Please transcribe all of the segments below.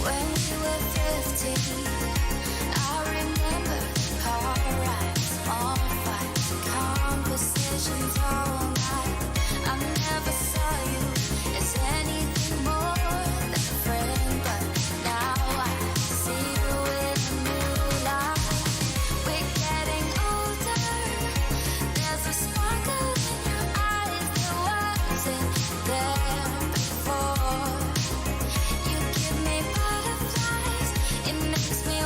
When we were 15, I remember car rides, small fights, conversations all night. I never saw you as anything more than a friend, but now I see you in a new light. We're getting older, there's a sparkle in your eyes that wasn't there before. You give me butterflies, it makes me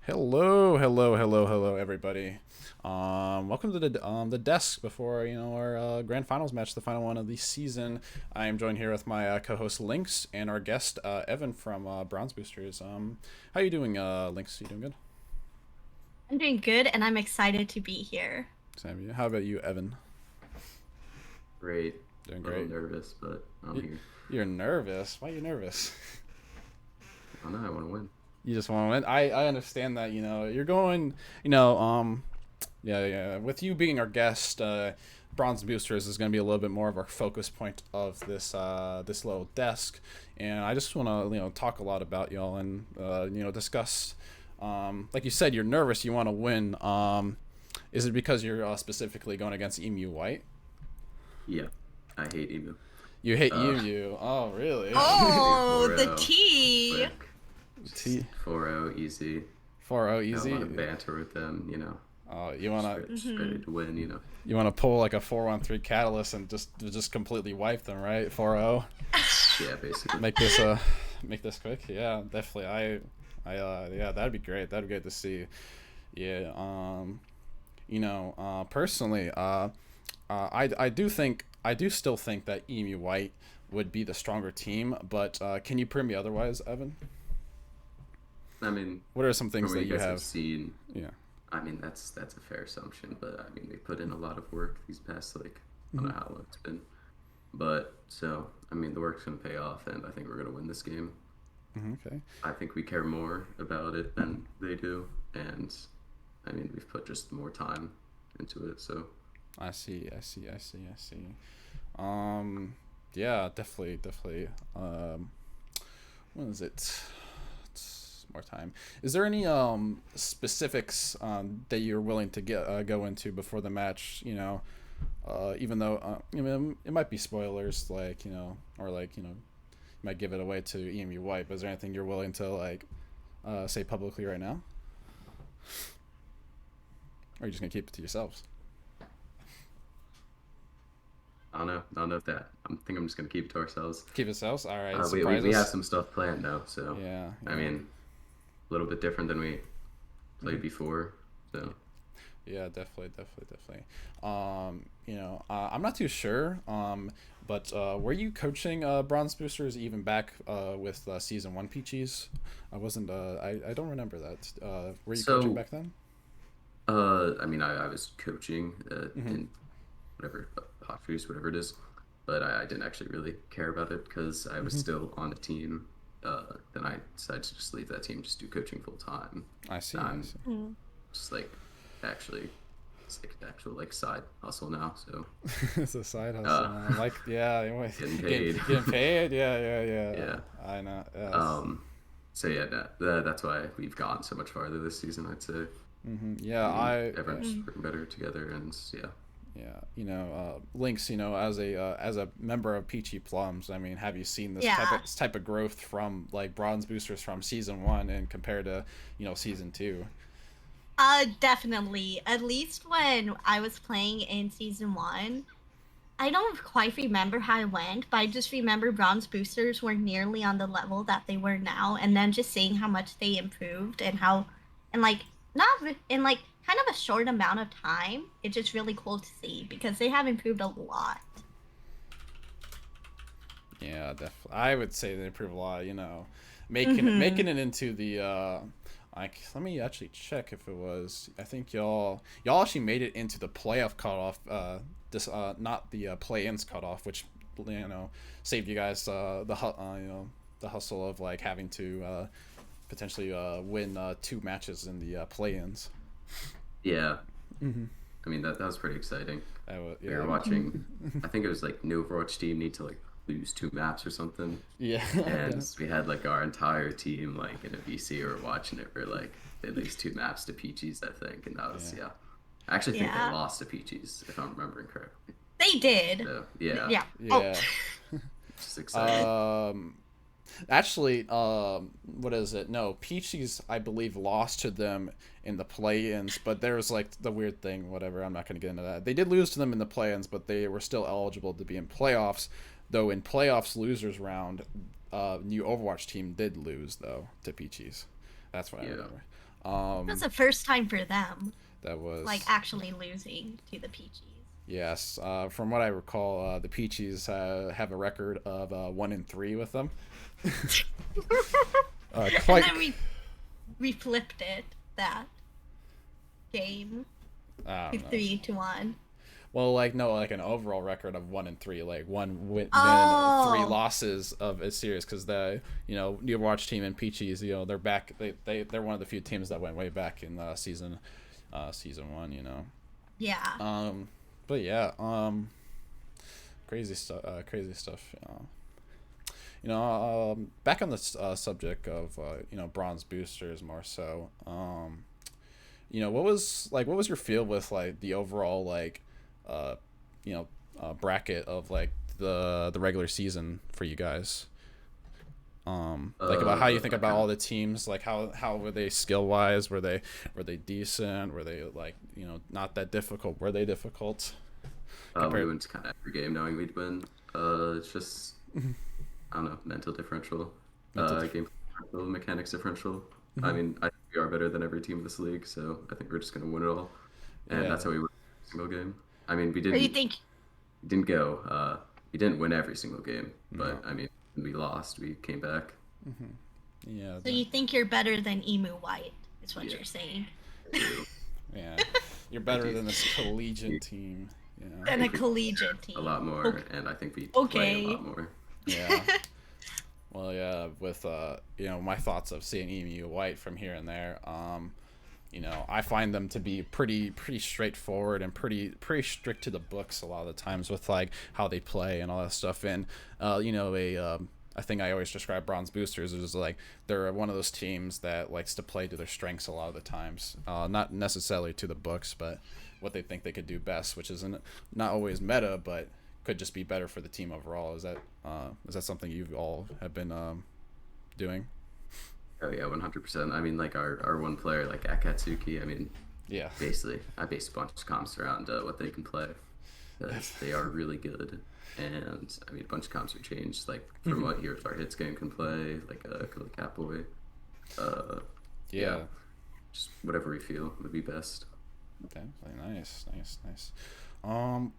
Hello, hello, hello, hello, everybody. Welcome to the desk before our grand finals match, the final one of the season. I am joined here with my co-host Lynx and our guest Evan from Bronze Boosters. How you doing, Lynx? You doing good? I'm doing good and I'm excited to be here. Sam, how about you, Evan? Great. Doing A little great. nervous, but I'm Y- here. You're nervous. Why are you nervous? I know I want to win. You just want to win. I understand that. You're going. You know Yeah, yeah. With you being our guest, Bronze Boosters is going to be a little bit more of our focus point of this little desk, and I just want to talk a lot about y'all and discuss. Like you said, you're nervous. You want to win. Is it because you're specifically going against EMU White? Yeah, I hate emu. You hate Uh, EMU. Oh, really? Emu Oh, the 4-0, tea. quick. Just T 4-0, easy. 4-0 Got a easy. lot of banter with them, Oh, you Just, wanna just ready to win. you wanna pull like a 4-1-3 catalyst and just completely wipe them, right? 4-0. Yeah, basically. Make this make this quick. Yeah, definitely. Yeah, that'd be great. That'd be great to see. Yeah. Personally, I do still think that Emu White would be the stronger team, but can you prove me otherwise, Evan? I mean, What are some from things what that you you guys have have? seen, Yeah. I mean, that's a fair assumption, but I mean, they put in a lot of work these past, like, I don't Hmm. know how long it's been. But, so, I mean, the work's going to pay off, and I think we're going to win this game. Okay. I think we care more about it than they do, and I mean we've put just more time into it. So I see. I see. I see. I see. Um. Yeah. Definitely. Definitely. When is it? It's more time. Is there any specifics that you're willing to go into before the match? Even though it might be spoilers, like or like you might give it away to EMU White. But is there anything you're willing to like say publicly right now, or are you just gonna keep it to yourselves? I don't know. I don't know if that. I think I'm just gonna keep it to ourselves. Keep it yourselves. All right. We have Surprises. some stuff planned though. So Yeah. I Yeah. mean a little bit different than we Mm-hmm. played before. Yeah. So Yeah, definitely, definitely, definitely. I'm not too sure. But were you coaching Bronze Boosters even back with season one Peaches? I wasn't. I don't remember that. Were you coaching so back then? I mean I was coaching Mm-hmm. in whatever hot freeze whatever it is, but I didn't actually really care about it because I was Mm-hmm. still on a team. Then I decided to just leave that team, just do coaching full time. I see. I I'm see. Mm. just like actually it's like an actual like side hustle now. So It's a side hustle. uh Man. Like, yeah, getting getting paid. getting paid. Yeah, yeah, yeah. Yeah. I know. Yes. Um so yeah, that's why we've gotten so much farther this season, I'd say. Mm-hmm. I Yeah, mean, yeah. everyone's working better together and yeah. Yeah, Lynx. As a member of Peachy Plums, I mean, have you seen Yeah. this type of growth from like Bronze Boosters from season one and compared to season two? Definitely. At least when I was playing in season one, I don't quite remember how it went, but I just remember bronze boosters were nearly on the level that they were now, and then just seeing how much they improved and how, and like not in like kind of a short amount of time, it's just really cool to see because they have improved a lot. Yeah, definitely. I would say they improve a lot. Mm-hmm. Making it into the like. Let me actually check if it was. I think y'all actually made it into the playoff cutoff. This not the play-ins cutoff, which saved you guys the hustle of like having to potentially win two matches in the play-ins. Yeah. Mm-hmm. I mean that was pretty exciting. We Yeah. were watching I think it was like new Overwatch team need to like lose two maps or something. Yeah. And we had like our entire team like in a VC or watching it where like they lose two maps to Peaches, I think, and that was Yeah. yeah. I actually think they Yeah, lost to Peaches if I'm remembering correctly. they did. So yeah, Yeah. Oh, Yeah. just exciting. Um, Actually, what is it? No, Peachy's, I believe, lost to them in the play-ins, but there's like the weird thing. Whatever, I'm not going to get into that. They did lose to them in the play-ins, but they were still eligible to be in playoffs. Though in playoffs losers round, new Overwatch team did lose though to Peachy's. That's what I Yeah. remember. That's the first time for them, That was like actually losing to the Peaches. yes. From what I recall, the Peaches have a record of 1-3 with them. And Quite. then we flipped it that game I to don't know. 3-1. Well, like no, like an overall record of 1-3, like one win, then three Oh, losses of a series, because the New Watch team and Peaches, they're back. They're one of the few teams that went way back in season one. yeah. But yeah, crazy stuff. Crazy stuff. Back on the subject of bronze boosters more so. What was your feel with like the overall like uh, bracket of like the regular season for you guys? Like about how you think I about kind all of the teams, like how were they skill wise? Were they decent? Were they like not that difficult? Were they difficult we compared? went to kind of every game knowing we'd win. It's just I don't know, mental differential, Mental dif- game differential, mechanics differential. I Mhm. mean, I think we are better than every team in this league, so I think we're just gonna win it all, and Yeah. that's how we win every single game. I mean, So you think we didn't go, we didn't win every single game, but No. I mean, when we lost, we came back. Yeah. so you think you're better than Emu White is what Yeah, you're saying. I do. Yeah. You're I better do. than this collegiate team. I Yeah. Than a think we collegiate a team. lot more, Okay. and I think we play a Okay. lot more. Yeah. Well, yeah. With my thoughts of seeing EMU White from here and there. I find them to be pretty straightforward and pretty strict to the books a lot of the times with like how they play and all that stuff. And I think I always describe bronze boosters as like they're one of those teams that likes to play to their strengths a lot of the times, not necessarily to the books, but what they think they could do best, which isn't not always meta, but could just be better for the team overall. Is that something you all have been doing? Oh yeah, 100%. I mean, like our one player, like Akatsuki. I mean, Yeah. basically, I base a bunch of comps around what they can play because they are really good. And I mean, a bunch of comps we changed, like from what Here's Our Hits game can play, like Killer Catboy. Uh, yeah, Yeah. just whatever we feel would be best. Definitely. Nice. Um,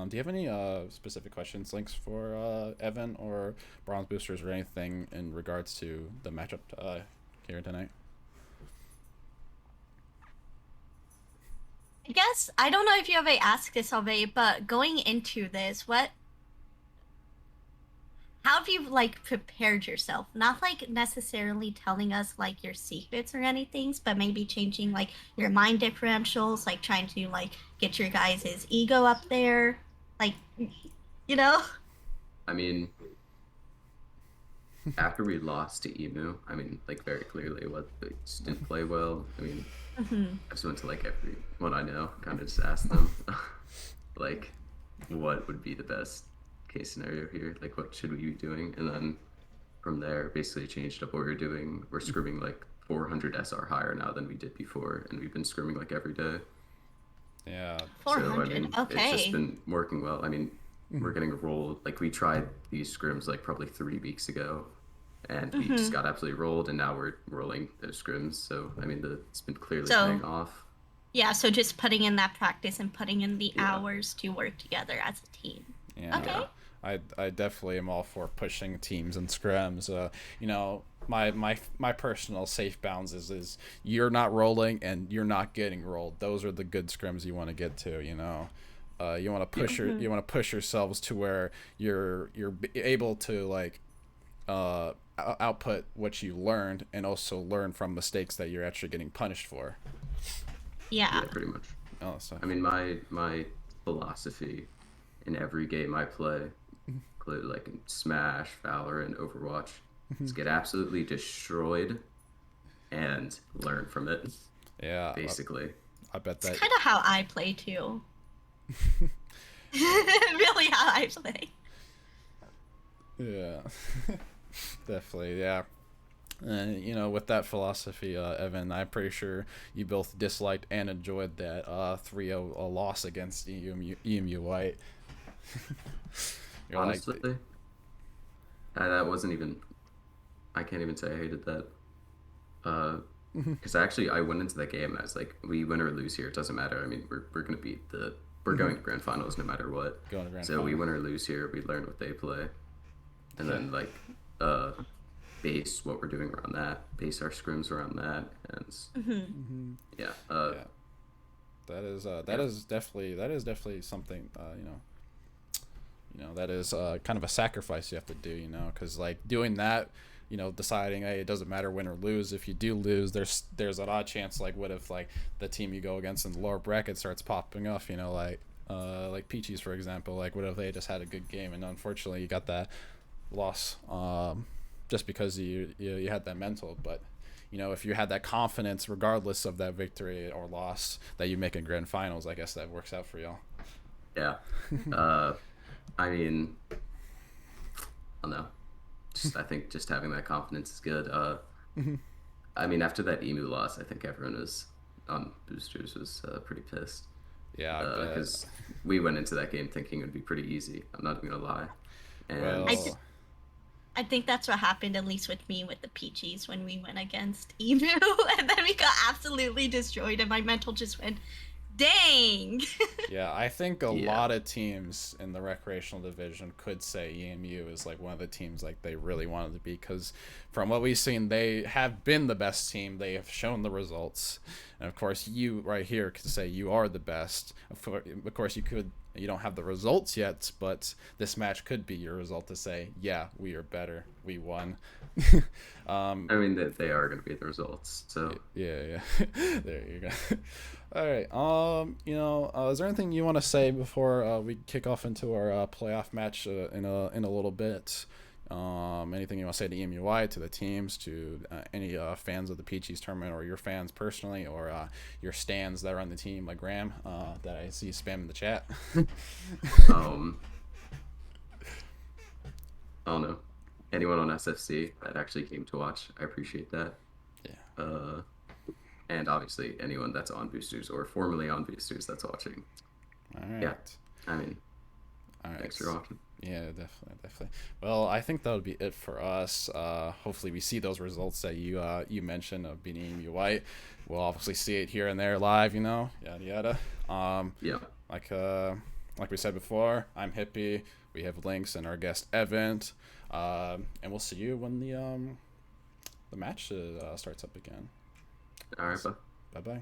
do you have any specific questions, links for Evan or Bronze Boosters or anything in regards to the matchup here tonight? I guess I don't know if you ever asked this already, but going into this, how have you like prepared yourself? Not like necessarily telling us like your secrets or anything, but maybe changing like your mind differentials, like trying to like get your guys' ego up there, like you know. I mean, after we lost to Emu, I mean, like very clearly, what they just didn't play well. I mean, Hmm. I just went to like everyone I know, kind of just asked them, like, what would be the best case scenario here? Like, what should we be doing? And then from there, basically changed up what we were doing. We're scrimming like 400 SR higher now than we did before, and we've been scrimming like every day. Yeah. Four So I hundred. mean, it's just Okay. been working well. I mean, we're getting rolled. Like we tried these scrims like probably 3 weeks ago, and we just Hmm. got absolutely rolled. And now we're rolling those scrims. So I mean, it's been clearly So paying off. yeah, so just putting in that practice and putting in the Yeah, hours to work together as a team. Yeah. Okay. yeah. I definitely am all for pushing teams and scrims. My personal safe bounds is you're not rolling and you're not getting rolled. Those are the good scrims you want to get to. You want to Yeah. you want to push yourselves to where you're able to like output what you learned and also learn from mistakes that you're actually getting punished for. Yeah. Yeah, pretty much. Oh, so I mean, my philosophy in every game I play, including like in Smash, Valorant, Overwatch, is get absolutely destroyed and learn from it. yeah, Basically, I bet It's that. kind of how I play too. Really, how I play. Yeah, definitely. Yeah. And with that philosophy, Evan, I'm pretty sure you both disliked and enjoyed that 3-0 loss against EMU White. You're like, honestly, that wasn't even. I can't even say I hated that. Because actually, I went into that game and I was like, we win or lose here, it doesn't matter. I mean, we're gonna beat the we're going to grand finals no matter what. Going to grand So we final. win or lose here, we learn what they play, and then like uh base what we're doing around that, base our scrims around that, and yeah, Yeah. yeah. That is definitely something that is kind of a sacrifice you have to do, because like doing that, deciding, hey, it doesn't matter win or lose. If you do lose, there's an odd chance, like what if like the team you go against in the lower bracket starts popping off, like Peaches, for example. Like what if they just had a good game and unfortunately you got that loss, just because you had that mental. But if you had that confidence regardless of that victory or loss that you make in grand finals, I guess that works out for y'all. Yeah. uh I mean, I don't know. I think just having that confidence is good. I mean, after that EMU loss, I think everyone was on boosters was pretty pissed Yeah, I bet. because we went into that game thinking it would be pretty easy. I'm not even gonna lie, and Well, I think that's what happened, at least with me, with the Peachies when we went against EMU, and then we got absolutely destroyed, and my mental just went, dang. yeah, I think a yeah, lot of teams in the recreational division could say EMU is like one of the teams like they really wanted to be, because from what we've seen, they have been the best team. They have shown the results, and of course, you right here could say you are the best. Of course, you don't have the results yet, but this match could be your result to say, yeah, we are better, we won. I mean that they are gonna be the results. So Yeah. There you go. All right. Is there anything you want to say before we kick off into our playoff match in a little bit? Anything you want to say to EMUI, to the teams, to any fans of the Peaches tournament, or your fans personally, or your stands that are on the team, like Graham, that I see spamming the chat. um, I don't know. Anyone on SFC that actually came to watch, I appreciate that. Yeah. And obviously anyone that's on boosters or formerly on boosters that's watching. All right. Yeah, I mean, All right. thanks for watching. Yeah, definitely. Well, I think that would be it for us. Hopefully, we see those results that you mentioned of beating EMU White. We'll obviously see it here and there live, yada yada. Yeah. Like we said before, I'm Hippie. We have links and our guest Evan, and we'll see you when the match starts up again. All right, bye. Bye bye.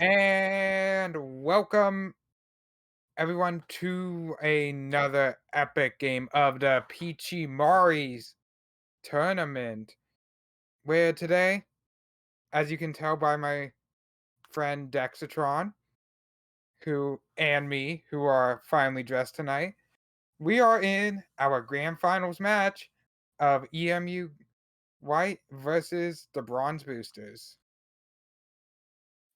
And welcome everyone to another epic game of the Peachimari's tournament. Where today, as you can tell by my friend Dexatron, who and me, who are finally dressed tonight, we are in our grand finals match of EMU White versus the Bronze Boosters.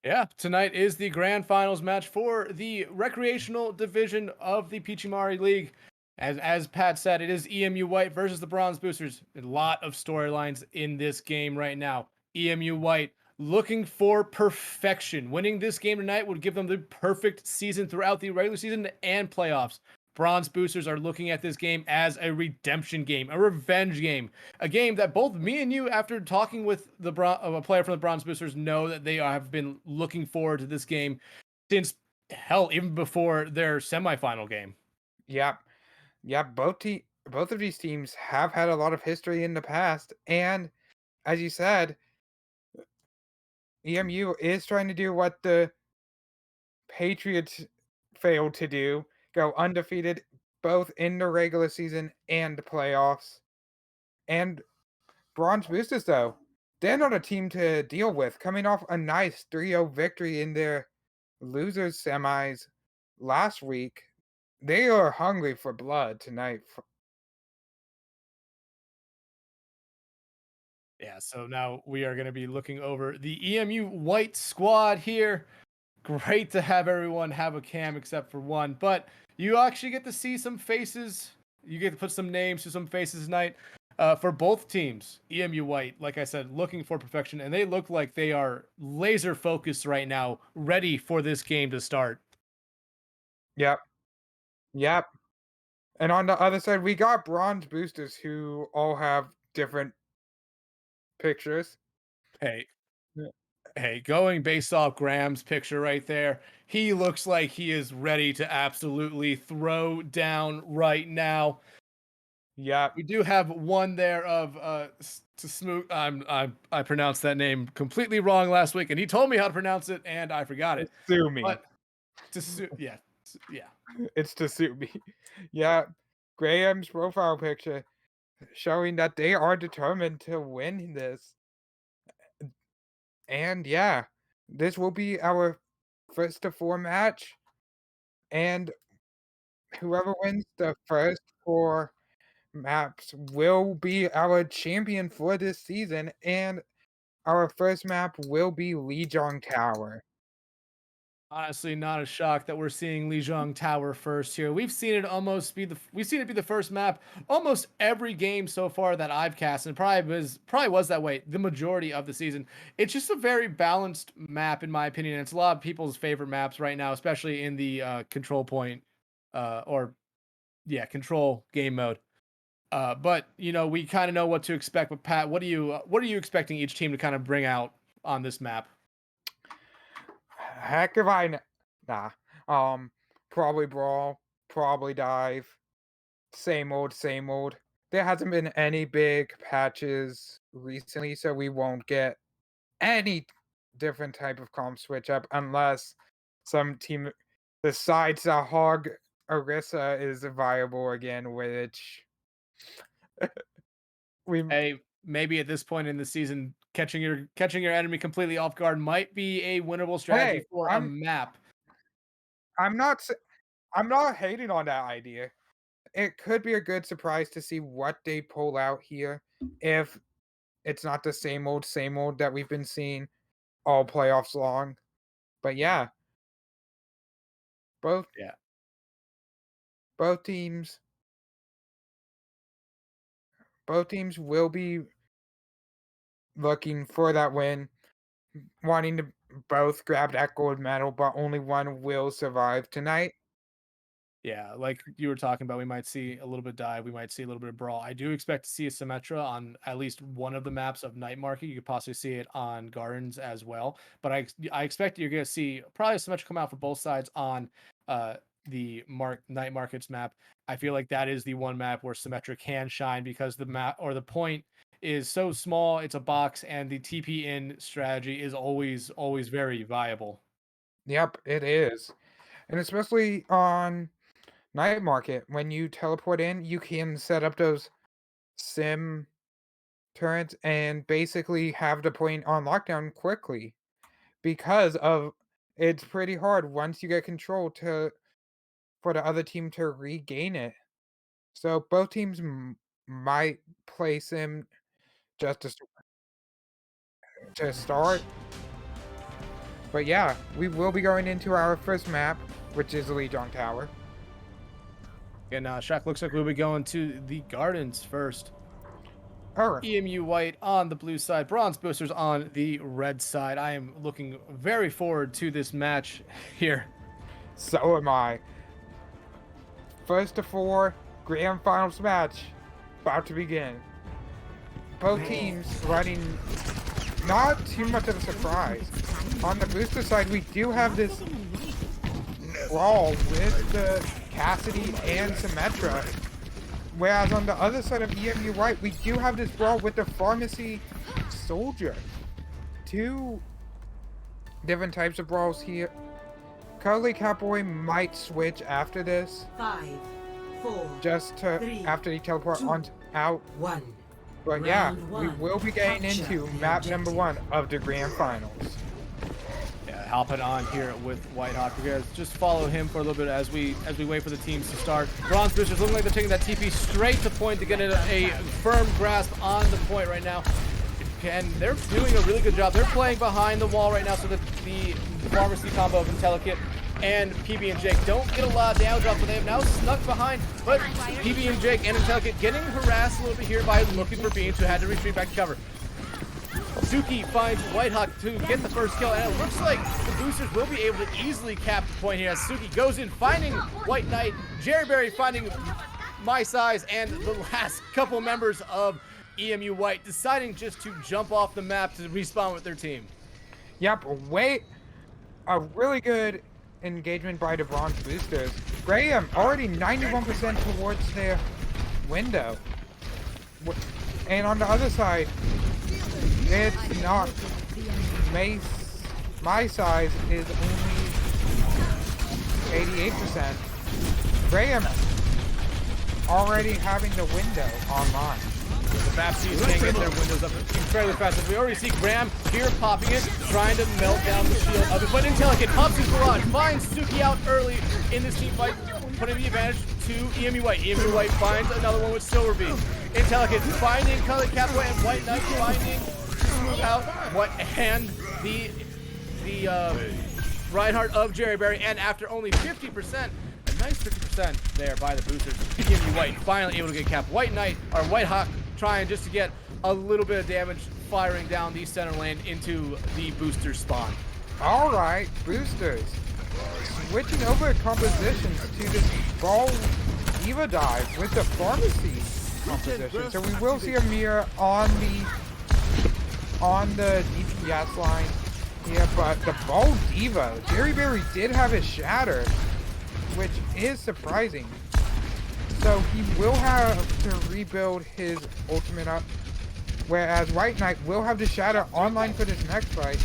Yeah, tonight is the grand finals match for the recreational division of the Peachimari League. As Pat said, it is EMU White versus the Bronze Boosters. A lot of storylines in this game right now. EMU White looking for perfection. Winning this game tonight would give them the perfect season throughout the regular season and playoffs. Bronze Boosters are looking at this game as a redemption game, a revenge game, a game that both me and you, after talking with a player from the Bronze Boosters, know that they have been looking forward to this game since hell, even before their semifinal game. Yep. Yep, both of these teams have had a lot of history in the past, and as you said, EMU is trying to do what the Patriots failed to do, go undefeated both in the regular season and the playoffs. And Bronze Boosters, though, they're not a team to deal with, coming off a nice 3-0 victory in their losers semis last week. They are hungry for blood tonight. Yeah, so now we are going to be looking over the EMU White squad here. Great to have everyone have a cam except for one, but you actually get to see some faces. You get to put some names to some faces tonight for both teams. EMU White, like I said, looking for perfection, and they look like they are laser focused right now, ready for this game to start. Yep. Yep. And on the other side, we got Bronze Boosters who all have different pictures. Hey, Yeah. hey, going based off Graham's picture right there, he looks like he is ready to absolutely throw down right now. Yep. We do have one there of to Smoot. I pronounced that name completely wrong last week, and he told me how to pronounce it, and I forgot it. Sue me. But yeah, yeah. It's to sue me. Yeah. Graham's profile picture showing that they are determined to win this. And yeah, this will be our first to four match. And whoever wins the first four maps will be our champion for this season. And our first map will be Lijiang Tower. Honestly, not a shock that we're seeing Lijiang Tower first here. We've seen it be the first map almost every game so far that I've cast, and probably was that way the majority of the season. It's just a very balanced map in my opinion. It's a lot of people's favorite maps right now, especially in the control point control game mode. But we kind of know what to expect. But Pat, what are you expecting each team to kind of bring out on this map? Heck if I nah. Probably brawl, probably dive. Same old, same old. There hasn't been any big patches recently, so we won't get any different type of comp switch up unless some team besides the Hog Orisa is viable again, which we Hey, maybe at this point in the season, catching your enemy completely off guard might be a winnable strategy hey, for a map. I'm not I'm not hating on that idea. It could be a good surprise to see what they pull out here if it's not the same old that we've been seeing all playoffs long. But yeah, both Yeah. both teams both teams will be looking for that win, wanting to both grab that gold medal, but only one will survive tonight. Yeah, like you were talking about, we might see a little bit of dive, we might see a little bit of brawl. I do expect to see a Symmetra on at least one of the maps of Night Market. You could possibly see it on Gardens as well. But I expect you're going to see probably a Symmetra come out for both sides on the Night Markets map. I feel like that is the one map where Symmetra can shine because the map or the point is so small, it's a box, and the TP in strategy is always very viable. Yep, it is. And especially on Night Market, when you teleport in, you can set up those sim turrets and basically have the point on lockdown quickly because of it's pretty hard once you get control to for the other team to regain it. So both teams might play sim just to start. But yeah, we will be going into our first map, which is Lejong Tower. And Shaq, looks like we'll be going to the Gardens first. Alright. EMU White on the blue side, Bronze Boosters on the red side. I am looking very forward to this match here. So am I. First of four, grand finals match about to begin. Both teams running not too much of a surprise. On the booster side, we do have this brawl with the Cassidy and Symmetra. Whereas on the other side of EMU White, we do have this brawl with the Pharmacy Soldier. Two different types of brawls here. Curly Catboy might switch after this. 5, 4, Just to, 3, after he teleport 2, out. 1. But yeah, Round we one. will be getting Capture into the map number objective. 1 of the grand finals. Yeah, hopping on here with Whitehawk. We're gonna just follow him for a little bit as we wait for the teams to start. Bronze Boosters looking like they're taking that TP straight to point to get a firm grasp on the point right now. And they're doing a really good job. They're playing behind the wall right now so that the Pharmacy combo of Intellicate and PB and Jake don't get a lot of damage off, but they have now snuck behind. But PB and Jake and Intellicate getting harassed a little bit here by looking for Beans, who had to retreat back to cover. Suki finds Whitehawk to get the first kill, and it looks like the boosters will be able to easily cap the point here as Suki goes in, finding White Knight, Jerry Berry finding My Size, and the last couple members of EMU White deciding just to jump off the map to respawn with their team. Yep, a really good engagement by the Bronze Boosters. Graham already 91% towards their window. And on the other side, it's not My Size is only 88%. Graham already having the window online. The Baptistes can't get their windows up fairly fast. As we already see Graham here popping it, trying to melt down the shield of it. But Intellicate pops his barrage, finds Suki out early in this team fight, putting the advantage to EMU White. EMU White finds another one with Silver Beam. Intellicate finding Curly Catboy and White Knight finding Smooth out and the Reinhardt of Jerry Berry. And after only 50%, a nice 50% there by the boosters, EMU White finally able to get capped. White Knight or Whitehawk trying just to get a little bit of damage firing down the center lane into the booster spawn. Alright, boosters. Switching over compositions to this ball diva dive with the Pharmacy composition. So we will see a mirror on the DPS line here, but the ball diva, Jerry Berry did have his shatter, which is surprising. So he will have to rebuild his ultimate up, whereas White Knight will have the shatter online for this next fight.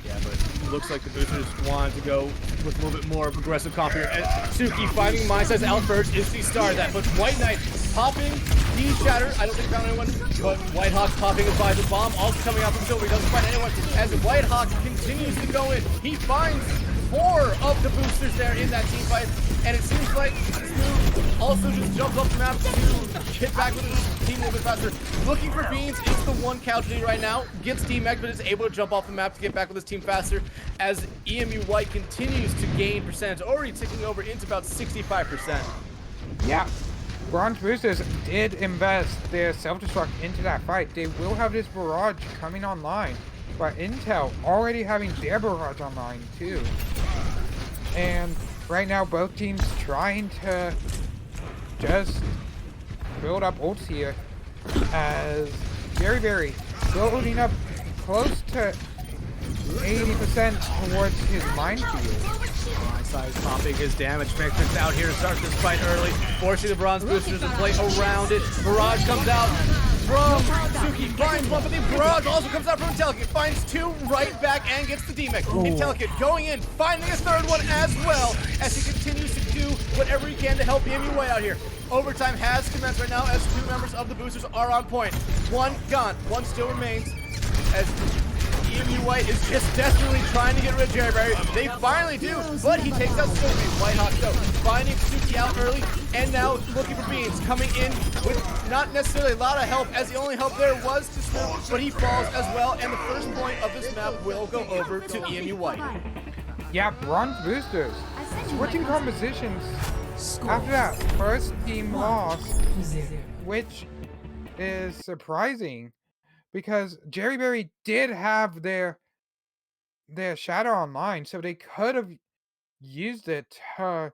Yeah, but it looks like the boosters wanted to go with a little bit more aggressive comp here. And Suki finding My Size out first is the star of that, but White Knight popping the shatter. I don't think he found anyone, but Whitehawk popping his visor bomb, also coming out from Silver. He doesn't find anyone as Whitehawk continues to go in. He finds 4 of the boosters there in that team fight, and it seems like Smooth also just jumps off the map to get back with his team a little bit faster. Looking for Beans is the one casualty right now. Gets DMX, but is able to jump off the map to get back with his team faster as EMU White continues to gain percentage, already ticking over into about 65%. Yeah. Bronze Boosters did invest their self-destruct into that fight. They will have this barrage coming online, but Intel already having their barrage online too. And right now both teams trying to just build up ults here as Jerry Berry building up close to 80% towards his minefield. My Size popping his damage matrix out here to start this fight early, forcing the Bronze Boosters to play around it. Barrage comes out, from Suki. Finds one, but the barrage also comes out from Intellicate. Finds two right back and gets the D-Mech. Intellicate going in, finding a third one as well as he continues to do whatever he can to help EMU White out here. Overtime has commenced right now as two members of the boosters are on point. One gone, one still remains as EMU White is just desperately trying to get rid of Jerry Berry. They finally do, but he takes out Sylvie. Whitehawk though, finding Suki out early, and now looking for Beans, coming in with not necessarily a lot of help, as the only help there was to Smith, but he falls as well, and the first point of this map will go over to EMU White. Yeah, bronze boosters. Switching compositions after that first team loss, which is surprising because Jerry Berry did have their shadow online, so they could have used it to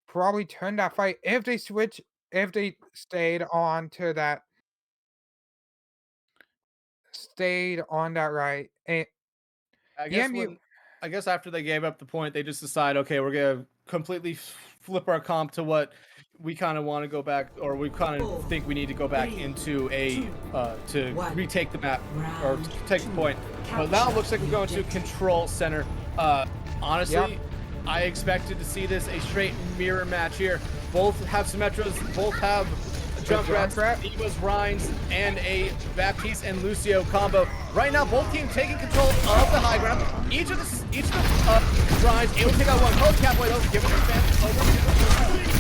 probably turn that fight if they stayed on that right. And EMU I guess after they gave up the point, they just decide, okay, we're gonna completely flip our comp to what we kind of want to go back, or we kind of think we need to go back into a to retake the map or take the point. But now it looks like we're going to control center. Honestly, I expected to see this a straight mirror match here. Both have Symmetras, both have Junkrat, Eva's Rhines, and a Baptiste and Lucio combo. Right now, both teams taking control of the high ground. Each of the Rhines able to take out one. Coach Catboy though, giving the advantage over to the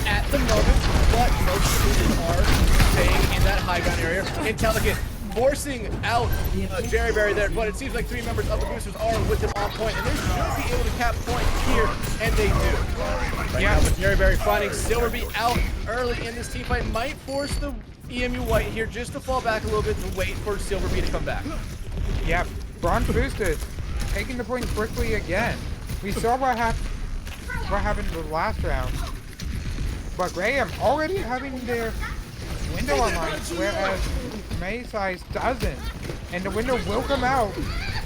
at the moment, but most of them are staying in that high ground area. Intelligent forcing out Jerry Berry there, but it seems like three members of the boosters are with him on point, and they should be able to cap point here, and they do. Right now, with Jerry Berry finding Silverby out early in this team fight, might force the EMU White here just to fall back a little bit to wait for Silverby to come back. Yeah, bronze boosters taking the point quickly again. We saw what happened in the last round, but Graham already having their window online, whereas May size doesn't, and the window will come out.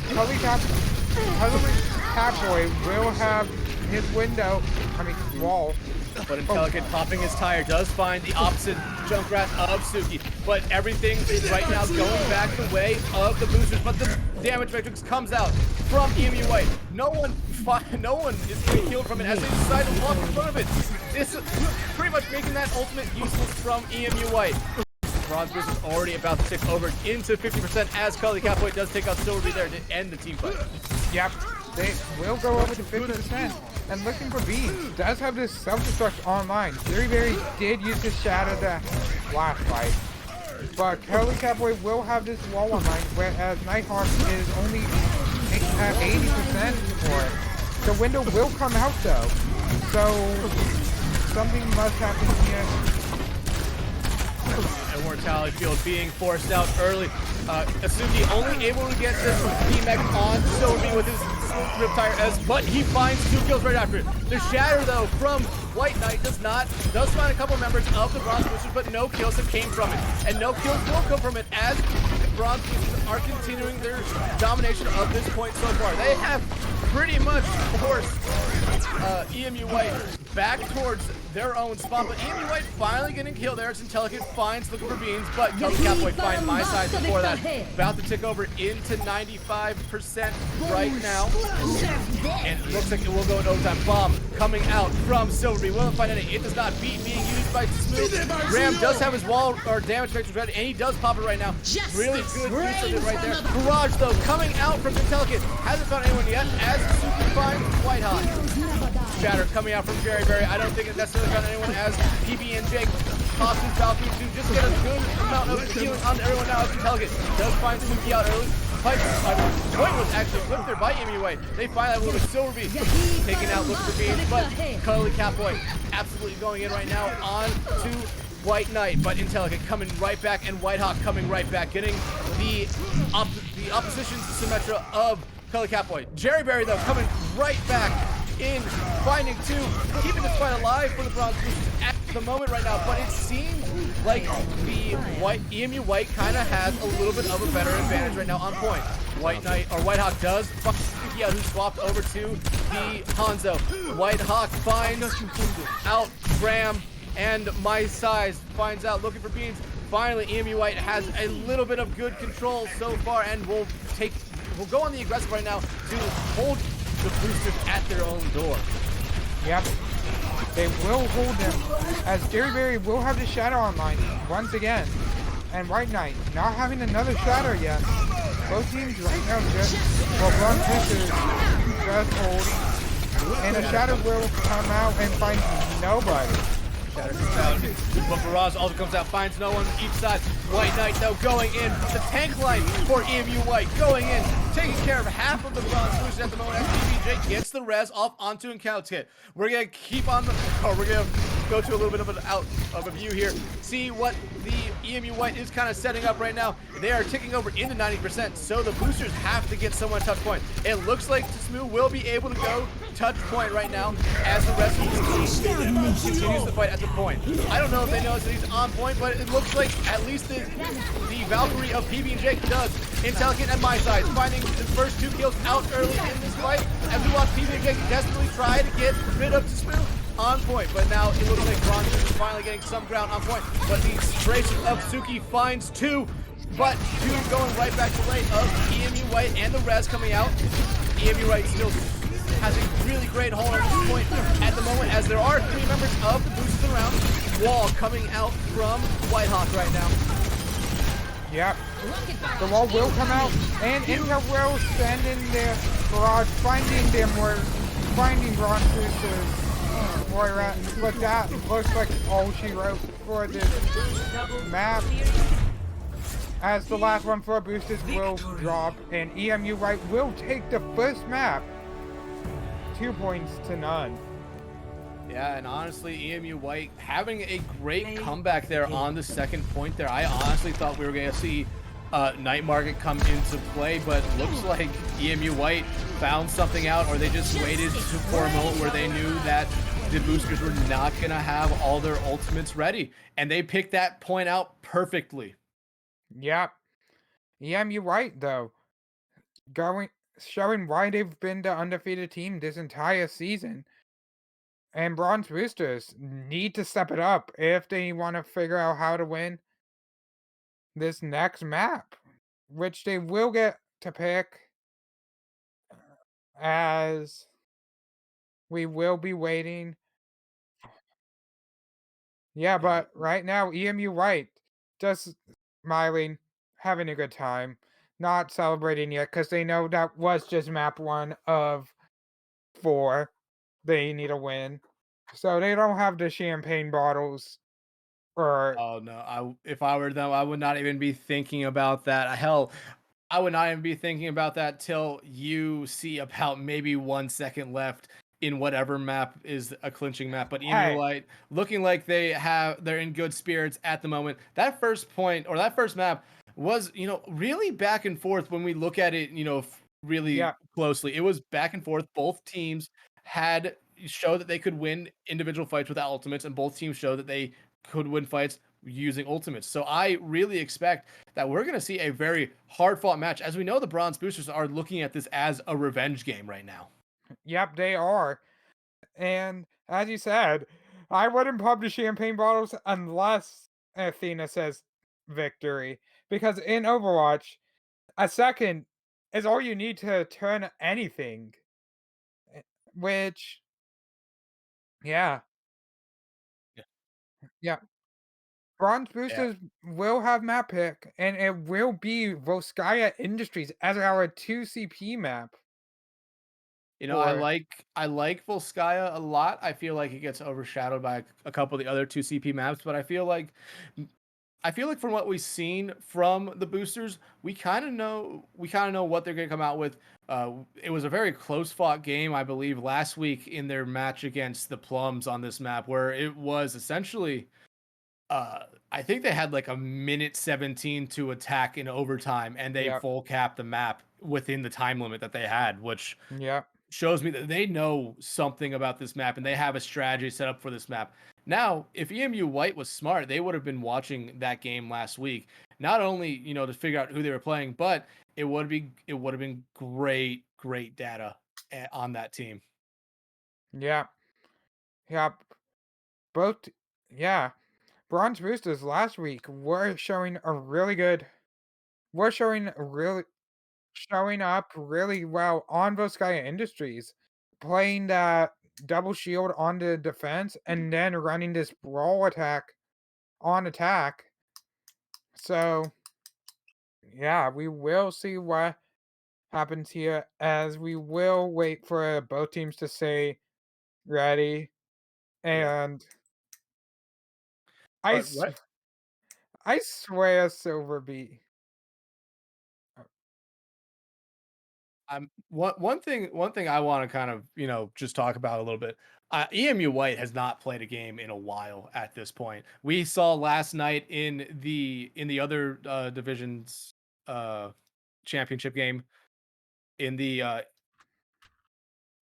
Cully Catboy will have his wall. But Intelligent popping his tire does find the opposite Junkrat of Suki, but everything is right now going back the way of the boosters, but the damage matrix comes out from EMU White. No one is getting killed from it as they decide to walk in front of it. This is pretty much making that ultimate useless from EMU White. Bronze Boosters already about to tick over into 50% as Cully Catboy does take out Silverby there to end the team fight. Yep, they will go over to 50%. And looking for Beans does have this self-destruct online. Jerry Berry did use his shadow the last fight, but Cully Catboy will have this wall online, whereas Nighthawk is only at 80% for it. The window will come out though, so something must happen here. Immortality Field being forced out early. Asuki only able to get this D-Mech on Silverby with his rip tire but he finds 2 kills right after it. The shatter though from White Knight does find a couple members of the Bronze Boosters, but no kills have came from it. And no kills will come from it as the Bronze Boosters are continuing their domination of this point so far. They have pretty much forced EMU White back towards their own spot, but EMU White finally getting killed there as Intelligent finds looking for Beans, but Cully Catboy find my side before that. About to tick over into 95% right now. And it looks like it will go in overtime. Bomb coming out from Silverby. Will find it. It does not beat being used by Smooth. Ram does have his wall or damage matrix ready, and he does pop it right now. Really good use of it right there. Barrage though coming out from Intelligent. Hasn't found anyone yet as Super finds Whitehawk. Shatter coming out from Jerry Berry. I don't think it necessarily found anyone as PB and Jake tosses Valkyrie to just get a good amount of healing on everyone now as Intelligent does find Suki out early. Point was actually flipped there by EMU White. They find that with Silverby taking out look for Beans, but Cully Catboy absolutely going in right now on to White Knight, but Intelligent coming right back and Whitehawk coming right back, getting the opposition's Symmetra of Cully Catboy. Jerry Berry though coming right back in, finding 2, keeping this fight alive for the Bronze Boosters at the moment right now, but it seems like the EMU White kind of has a little bit of a better advantage right now on point. White Knight, or Whitehawk does fuck Suki out, who swapped over to the Hanzo. Whitehawk finds out Graham, and My Size finds out looking for Beans, finally EMU White has a little bit of good control so far, and will go on the aggressive right now to hold the boosters at their own door. Yep. They will hold them, as Derryberry will have the Shadow online once again. And White Knight not having another Shadow yet. Both teams right now just, well, Bronze Boosters just holding. And a Shadow will come out and find nobody. Shadow comes out, but Barrage also comes out, finds no one on each side. White Knight, though, going in. The tank line for EMU White going in, taking care of half of the Bronze Boosters at the moment as PBJ gets the res off onto Encounter Kit. We're going to keep on we're going to go to a little bit of an out of a view here. See what the EMU White is kind of setting up right now. They are ticking over into 90%, so the boosters have to get someone touch point. It looks like Tsmu will be able to go touch point right now as the rest of the team continues the fight at the point. I don't know if they notice that he's on point, but it looks like at least the Valkyrie of PB and Jake does. Intelligent at my side, finding his first 2 kills out early in this fight as we watch PB and Jake desperately try to get rid of Tsmu on point, but now it looks like Bronze is finally getting some ground on point, but the traces of Suki finds 2, but 2 going right back to lane of EMU White and the res coming out. EMU White still has a really great hold on this point at the moment, as there are 3 members of the boosters around. Wall coming out from Whitehawk right now. Yep. The wall will come out, and Intel will send in their barrage, finding Bronze Boosters. Moira, but that looks like all she wrote for this map. As the last one for boosters will drop, and EMU White will take the first map. 2 points to none. Yeah, and honestly, EMU White having a great comeback there on the second point there. I honestly thought we were going to see Night Market come into play, but looks like EMU White found something out, or they just waited for a moment where they knew that the boosters were not going to have all their ultimates ready, and they picked that point out perfectly. Yep. EMU White, though, showing why they've been the undefeated team this entire season. And Bronze Boosters need to step it up if they want to figure out how to win this next map, which they will get to pick, as we will be waiting. Yeah, but right now, EMU White just smiling, having a good time, not celebrating yet because they know that was just map 1 of 4. They need a win. So they don't have the champagne bottles or Oh no, if I were them, I would not even be thinking about that. Hell, I would not even be thinking about that till you see about maybe 1 second left in whatever map is a clinching map. But EMU White looking like they're in good spirits at the moment. That first point, or that first map, was really back and forth when we look at it really closely. It was back and forth. Both teams had showed that they could win individual fights without ultimates, and both teams showed that they could win fights using ultimates. So I really expect that we're going to see a very hard-fought match, as we know the Bronze Boosters are looking at this as a revenge game right now. Yep, they are. And as you said, I wouldn't pop the champagne bottles unless Athena says victory. Because in Overwatch, a second is all you need to turn anything. Which, yeah. Yeah. Bronze Boosters will have map pick, and it will be Volskaya Industries as our 2CP map. I like Volskaya a lot. I feel like it gets overshadowed by a couple of the other 2CP maps, but I feel like from what we've seen from the boosters, we kind of know what they're going to come out with. It was a very close fought game, I believe, last week in their match against the Plums on this map, where it was essentially, I think they had like a minute 17 to attack in overtime, and they full capped the map within the time limit that they had, which shows me that they know something about this map and they have a strategy set up for this map. Now, if EMU White was smart, they would have been watching that game last week, not only to figure out who they were playing, but it would have been great data on that team. Yeah. Both Bronze Boosters last week were showing showing up really well on Volskaya Industries, playing that double shield on the defense and then running this brawl attack on attack. So yeah, we will see what happens here as we will wait for both teams to say ready. And I, But s- what I swear, Silverbeat. one thing I want to kind of just talk about a little bit. EMU White has not played a game in a while at this point. We saw last night in the other divisions championship game, in the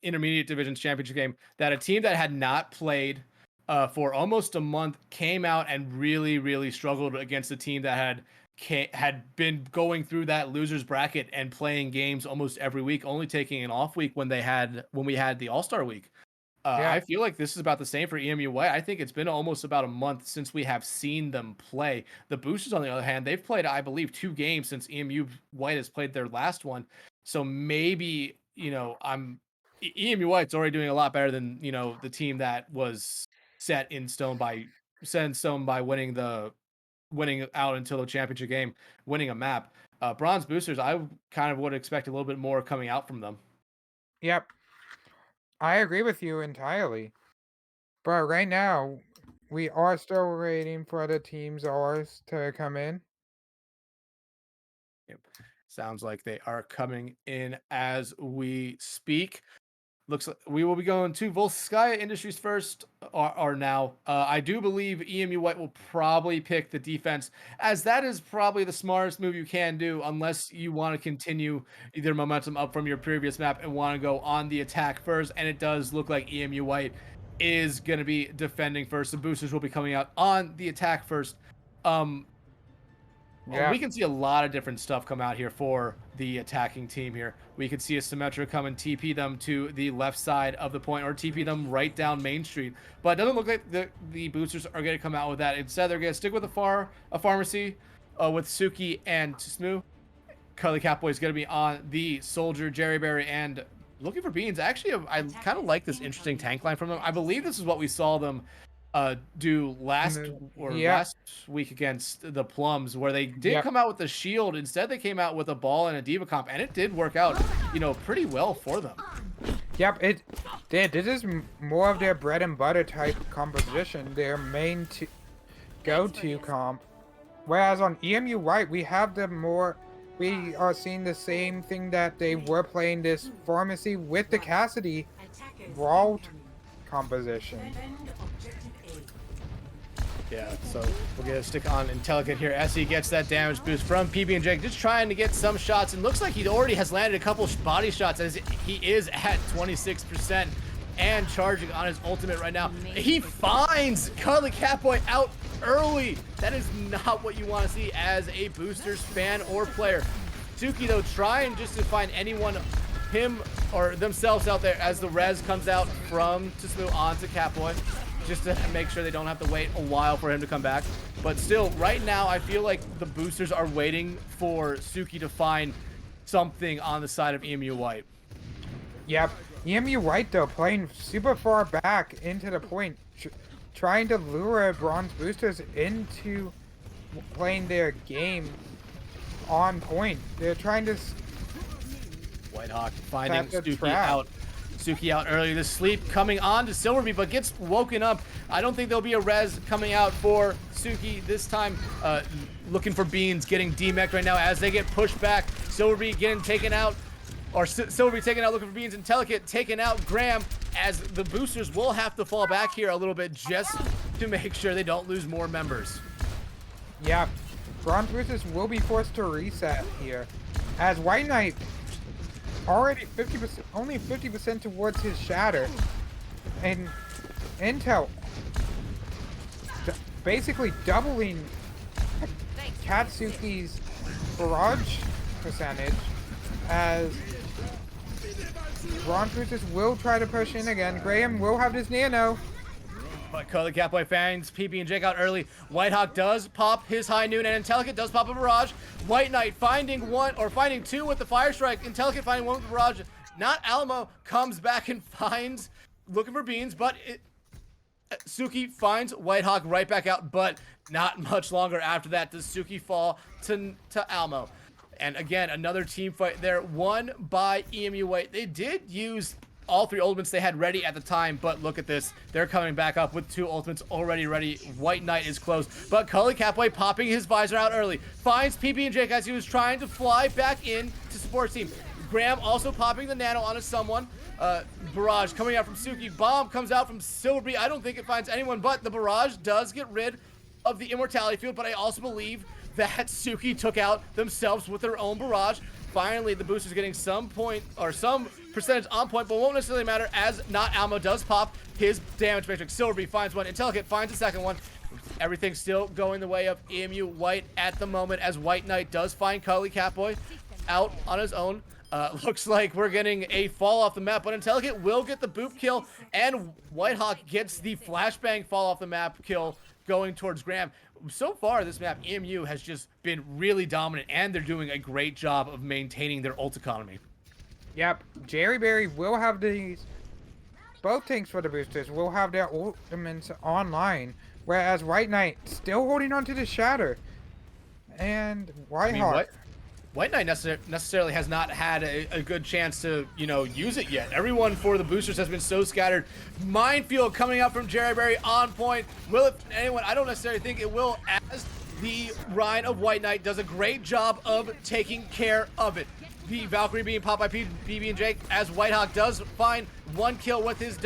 intermediate divisions championship game, that a team that had not played for almost a month came out and really struggled against a team that had been going through that losers bracket and playing games almost every week, only taking an off week when we had the All-Star week. Yeah. I feel like this is about the same for EMU White. I think it's been almost about a month since we have seen them play. The Boosters, on the other hand, they've played, I believe, 2 games since EMU White has played their last one. So maybe, EMU White's already doing a lot better than, the team that was set in stone by winning out until the championship game, winning a map. Bronze Boosters, I kind of would expect a little bit more coming out from them. Yep. I agree with you entirely. But right now, we are still waiting for the teams ours to come in. Yep. Sounds like they are coming in as we speak. Looks like we will be going to Volskaya Industries first, or now. I do believe EMU White will probably pick the defense, as that is probably the smartest move you can do, unless you want to continue either momentum up from your previous map and want to go on the attack first. And it does look like EMU White is going to be defending first. The boosters will be coming out on the attack first. Yeah. We can see a lot of different stuff come out here for the attacking team here. We could see a Symmetra come and TP them to the left side of the point, or TP them right down Main Street. But it doesn't look like the boosters are going to come out with that. Instead, they're going to stick with a pharmacy with Suki and Tsmu. Curly Catboy is going to be on the Soldier, Jerry Berry, and looking for Beans. Actually, I kind of like this interesting tank line from them. I believe this is what we saw them do last week against the Plums, where they did come out with the shield. Instead, they came out with a ball and a diva comp, and it did work out, pretty well for them. Yep, this is more of their bread and butter type composition, their main go-to comp. Whereas on EMU White, we are seeing the same thing that they were playing, this pharmacy with the Cassidy brawl composition. Yeah, so we're going to stick on Intelligent here as he gets that damage boost from PB&J, just trying to get some shots, and looks like he already has landed a couple body shots, as he is at 26% and charging on his ultimate right now. He finds Curly Catboy out early. That is not what you want to see as a Boosters fan or player. Suki, though, trying just to find anyone, him or themselves out there, as the res comes out from Tsmu onto Catboy, just to make sure they don't have to wait a while for him to come back. But still, right now, I feel like the boosters are waiting for Suki to find something on the side of EMU White. Yep. EMU White, though, playing super far back into the point, trying to lure Bronze Boosters into playing their game on point. They're trying to... Whitehawk finding Suki out early. The sleep coming on to Silverbeat, but gets woken up. I don't think there'll be a res coming out for Suki this time. Looking for Beans, getting demeched right now as they get pushed back. Silverbeat getting taken out, or Silverbeat taken out, looking for Beans, and Telecate taken out Graham, as the boosters will have to fall back here a little bit just to make sure they don't lose more members. Yeah, Bronze Boosters will be forced to reset here, as White Knight already 50%, only 50% towards his shatter, and Intel basically doubling Katsuki's barrage percentage, as Bronze Boosters will try to push in again. Graham will have his nano, But Curly Catboy finds PB and Jake out early. Whitehawk does pop his high noon, and Intellicate does pop a barrage. White Knight finding two with the fire strike. Intellicate finding one with the barrage. Not Alamo comes back and finds, looking for beans, but Suki finds Whitehawk right back out, but not much longer after that does Suki fall to Almo. And again, another team fight there, won by EMU White. They did use all 3 ultimates they had ready at the time, but look at this. They're coming back up with 2 ultimates already ready. White Knight is close, but Cully Catboy popping his visor out early. Finds PB and Jake as he was trying to fly back in to support team. Graham also popping the nano onto someone. Barrage coming out from Suki. Bomb comes out from Silverby. I don't think it finds anyone, but the barrage does get rid of the immortality field, but I also believe that Suki took out themselves with their own barrage. Finally, the boosters getting some point or some percentage on point, but won't necessarily matter as not Almo does pop his damage matrix. Silverby finds one. Intellicate finds a second one. Everything still going the way of EMU White at the moment as White Knight does find Cully Catboy out on his own. Looks like we're getting a fall off the map, but Intellicate will get the boop kill, and Whitehawk gets the flashbang fall off the map kill going towards Graham. So far, this map, EMU has just been really dominant, and they're doing a great job of maintaining their ult economy. Yep, Jerry Berry will have these. Both tanks for the boosters will have their ultimates online, whereas White Knight still holding on to the Shatter. And Whitehawk. White Knight necessarily has not had a good chance to, use it yet. Everyone for the boosters has been so scattered. Minefield coming out from Jerry Berry on point. Will it anyone? I don't necessarily think it will, as the Rhine of White Knight does a great job of taking care of it. The Valkyrie being popped by PB and Jake, as Whitehawk does find one kill with his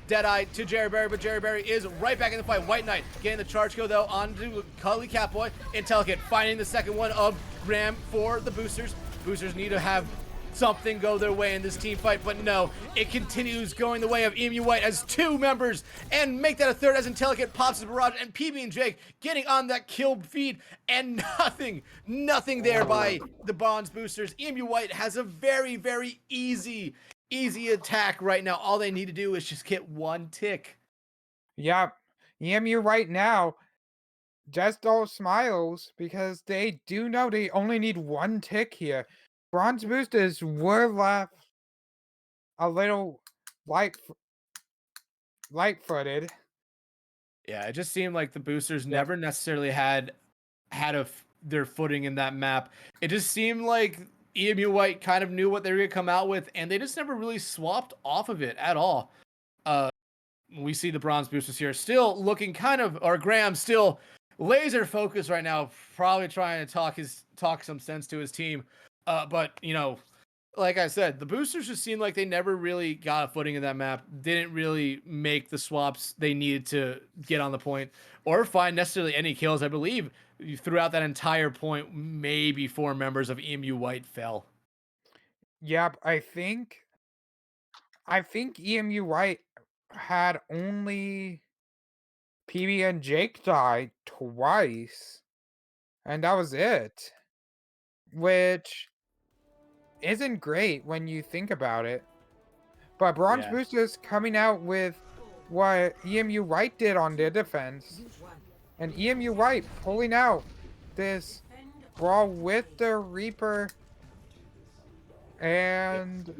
Deadeye to Jerry Berry, but Jerry Berry is right back in the fight. White Knight getting the charge kill though onto Cully Catboy. Intellicate finding the second one of Graham for the boosters. Boosters need to have something go their way in this team fight, but no, it continues going the way of EMU White as 2 members, and make that a third as Intellicate pops his barrage, and PB and Jake getting on that kill feed, and nothing there by the Bronze boosters. EMU White has a very, very easy attack right now. All they need to do is just get 1 tick. Yep, EMU right now just all smiles because they do know they only need 1 tick here. Bronze boosters were left a little light-footed. Yeah, it just seemed like the boosters never necessarily had their footing in that map. It just seemed like EMU White kind of knew what they were going to come out with, and they just never really swapped off of it at all. We see the Bronze boosters here still looking Graham still laser focused right now, probably trying to talk some sense to his team. But like I said, the boosters just seemed like they never really got a footing in that map. Didn't really make the swaps they needed to get on the point or find necessarily any kills. I believe throughout that entire point, maybe 4 members of EMU White fell. Yep, I think EMU White had only PB and Jake die twice, and that was it. Which isn't great when you think about it. But Bronze boosters coming out with what EMU White did on their defense, and EMU White pulling out this brawl with the Reaper and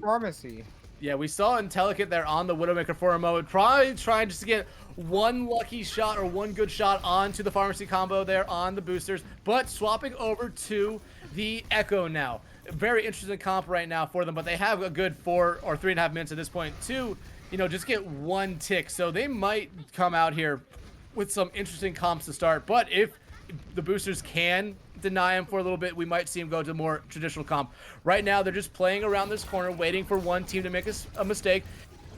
Pharmacy. Yeah, we saw Intellicate there on the Widowmaker for a moment, probably trying just to get 1 lucky shot or 1 good shot onto the Pharmacy combo there on the boosters, but swapping over to the Echo now. Very interesting comp right now for them, but they have a good 4 or 3.5 minutes at this point to, just get 1 tick. So they might come out here with some interesting comps to start, but if the boosters can deny him for a little bit, we might see him go to more traditional comp. Right now, they're just playing around this corner, waiting for one team to make a mistake.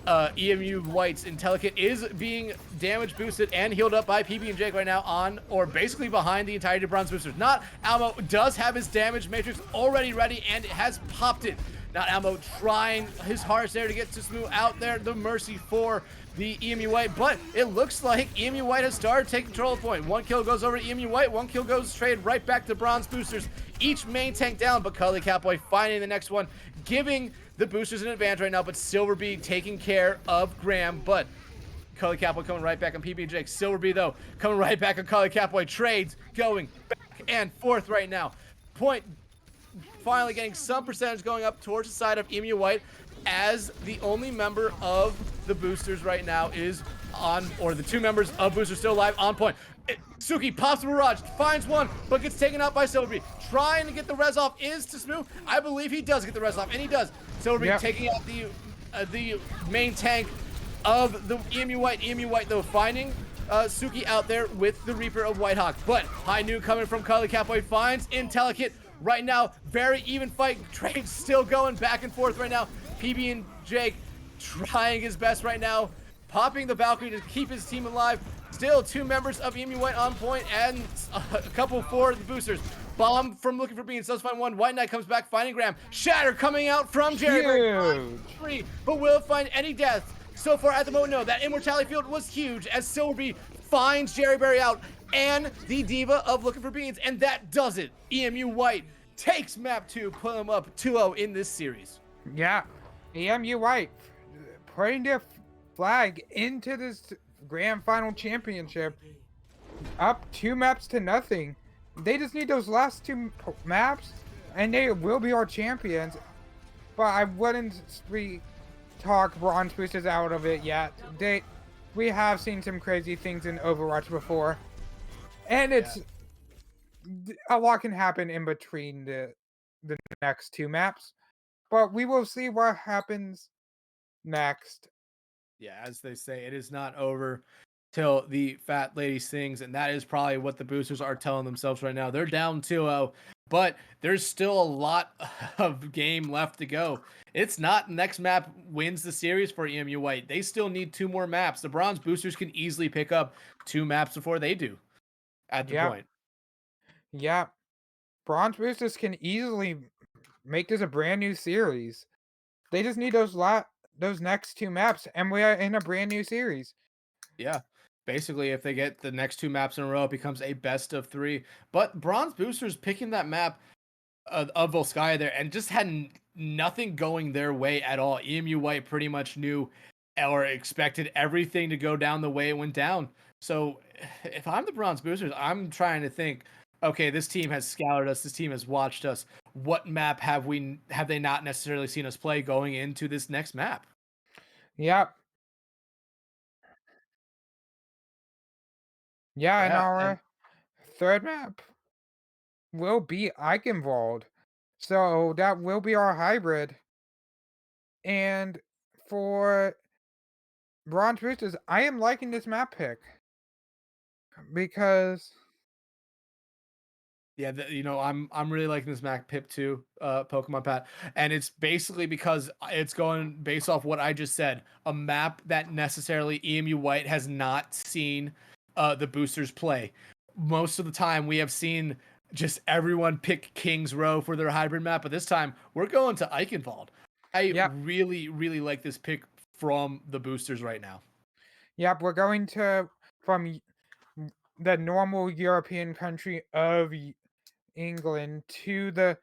EMU White's Intellicate is being damage boosted and healed up by PB and Jake right now on, or basically behind the entirety of Bronze boosters. Not Almo does have his damage matrix already ready and it has popped it. Not Almo trying his hardest there to get to smooth out there the mercy for the EMU White, but it looks like EMU White has started taking control of the point. 1 kill goes over to EMU White, 1 kill goes straight right back to Bronze boosters. Each main tank down, but Cully Catboy finding the next one, giving the boosters an advantage right now, but Silverby taking care of Graham. But Cully Catboy coming right back on PB and Jake. Silver B, though, coming right back on Cully Catboy. Trades going back and forth right now. Point finally getting some percentage going up towards the side of EMU White, as the only member of the boosters right now is on, or the two members of boosters still alive on point. Suki pops the barrage, finds one, but gets taken out by Silverby. Trying to get the res off is to Smooth. I believe he does get the res off, and he does. Silverby taking out the main tank of the EMU White. EMU White, though, finding Suki out there with the Reaper of Whitehawk. But High Noon coming from Cully Catboy finds Intellikit. Right now, very even fight. Trades still going back and forth right now. PB and Jake trying his best right now, popping the balcony to keep his team alive. Still two members of EMU White on point, and a couple for the boosters. Bomb from Looking for Beans does find one. White Knight comes back, finding Graham. Shatter coming out from Jerry. Huge. But will it find any death? So far at the moment, no. That Immortality Field was huge, as Silverby finds Jerry Berry out and the Diva of Looking for Beans, and that does it. EMU White takes map 2, put them up 2-0 in this series. Yeah, EMU White putting their flag into this grand final championship, up 2 maps to nothing. They just need those last 2 maps, and they will be our champions. But I wouldn't talk Bronze Boosters out of it yet. We have seen some crazy things in Overwatch before, and it's a lot can happen in between the next 2 maps. But we will see what happens next. Yeah, as they say, it is not over till the fat lady sings, and that is probably what the boosters are telling themselves right now. They're down 2-0, but there's still a lot of game left to go. It's not next map wins the series for EMU White. They still need 2 more maps. The Bronze boosters can easily pick up 2 maps before they do at the point. Yeah. Bronze boosters can easily make this a brand new series. They just need those next 2 maps, and we are in a brand new series. Yeah. Basically, if they get the next 2 maps in a row, it becomes a best of 3. But Bronze boosters picking that map of Volskaya there and just had nothing going their way at all. EMU White pretty much knew or expected everything to go down the way it went down. So if I'm the Bronze boosters, I'm trying to think, okay, this team has scoured us. This team has watched us. What map have they not necessarily seen us play going into this next map? Yep. Yeah, and our third map will be Eichenwald. So that will be our hybrid. And for Bronze Boosters, I am liking this map pick. Because yeah, I'm really liking this map pick too, Pokemon Pat, and it's basically because it's going based off what I just said, a map that necessarily EMU White has not seen the boosters play. Most of the time, we have seen just everyone pick King's Row for their hybrid map, but this time we're going to Eichenwald. I really, really like this pick from the boosters right now. Yep, we're going from the normal European country of England to the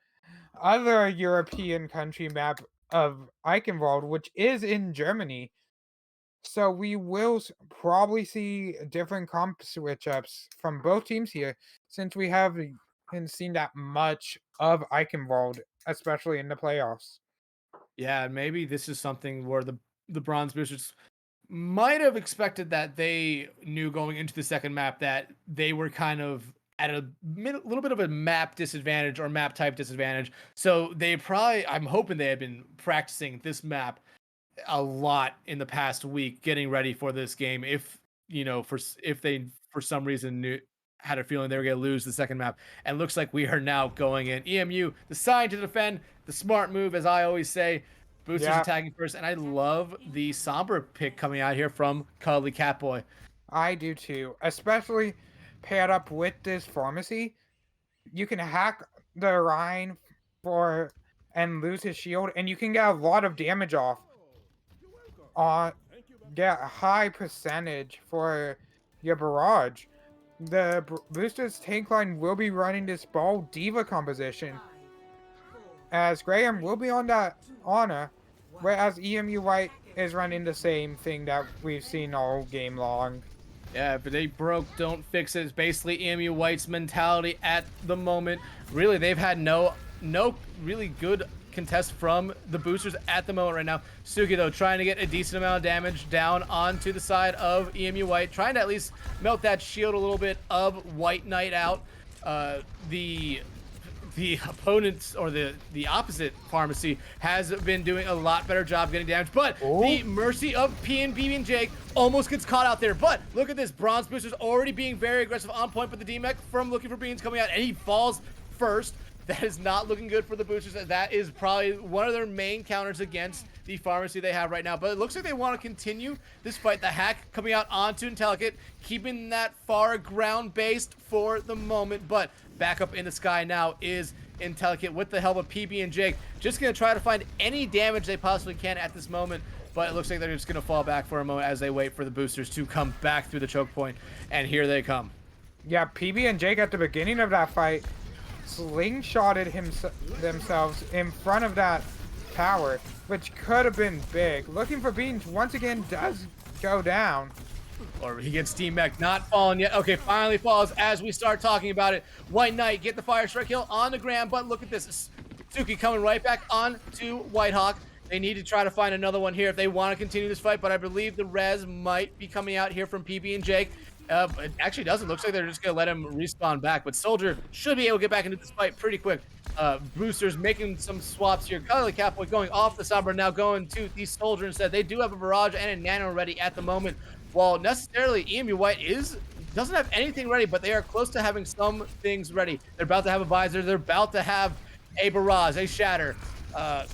other European country map of Eichenwald, which is in Germany. So we will probably see different comp switch ups from both teams here, since we haven't seen that much of Eichenwald, especially in the playoffs. Yeah, maybe this is something where the Bronze Boosters might have expected that they knew going into the second map that they were kind of at a little bit of a map disadvantage or map type disadvantage. So they probably, I'm hoping they had been practicing this map a lot in the past week, getting ready for this game. If they for some reason had a feeling they were going to lose the second map, and looks like we are now going in. EMU deciding to defend, the smart move, as I always say. Boosters attacking first, and I love the Sombra pick coming out here from Cuddly Catboy. I do too, especially paired up with this pharmacy. You can hack the Rhine and lose his shield, and you can get a lot of damage off. Get a high percentage for your barrage. The boosters tank line will be running this ball diva composition, as Graham will be on that honor, whereas EMU White is running the same thing that we've seen all game long. Yeah, if it ain't broke, don't fix it. It's basically EMU White's mentality at the moment. Really, they've had no really good contest from the boosters at the moment right now. Suki, though, trying to get a decent amount of damage down onto the side of EMU White, trying to at least melt that shield a little bit of White Knight out. The opponents, or the opposite pharmacy, has been doing a lot better job getting damage, but the mercy of P and BB and Jake almost gets caught out there. But look at this, Bronze Booster's already being very aggressive on point, but the DMEC from Looking for Beans coming out, and he falls first. That is not looking good for the boosters. That is probably one of their main counters against the pharmacy they have right now. But it looks like they want to continue this fight. The hack coming out onto Intellicate, keeping that far ground based for the moment. But back up in the sky now is Intellicate with the help of PB and Jake. Just going to try to find any damage they possibly can at this moment. But it looks like they're just going to fall back for a moment as they wait for the boosters to come back through the choke point. And here they come. Yeah, PB and Jake at the beginning of that fight slingshotted themselves in front of that tower, which could have been big. Looking for Beans once again does go down. Or he gets DMEC, not falling yet. Okay, finally falls as we start talking about it. White Knight get the fire strike kill on the ground, but look at this. Suki coming right back on to Whitehawk. They need to try to find another one here if they want to continue this fight, but I believe the res might be coming out here from PB and Jake. It actually doesn't. Looks like they're just going to let him respawn back, but Soldier should be able to get back into this fight pretty quick. Boosters making some swaps here. Cuddly Catboy going off the Sombra, now going to the Soldier instead. They do have a Barrage and a Nano ready at the moment, while necessarily EMU White doesn't have anything ready, but they are close to having some things ready. They're about to have a Visor. They're about to have a Barrage, a Shatter, a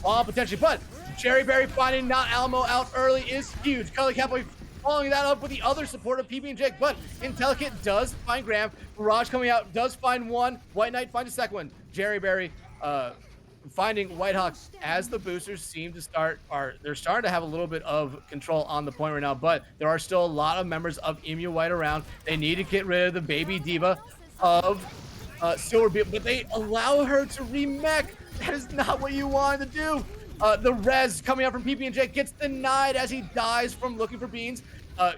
Bomb potentially, but Cherry Berry finding Not Alamo out early is huge. Cuddly Catboy following that up with the other support of PB and Jake, but Intellicate does find Graham. Barrage coming out does find one. White Knight finds a second one. Jerry Berry finding Whitehawk as the boosters seem to they're starting to have a little bit of control on the point right now, but there are still a lot of members of EMU White around. They need to get rid of the baby diva of Silverbeard, but they allow her to remech. That is not what you wanted to do. The res coming out from PP and J gets denied as he dies from Looking for Beans.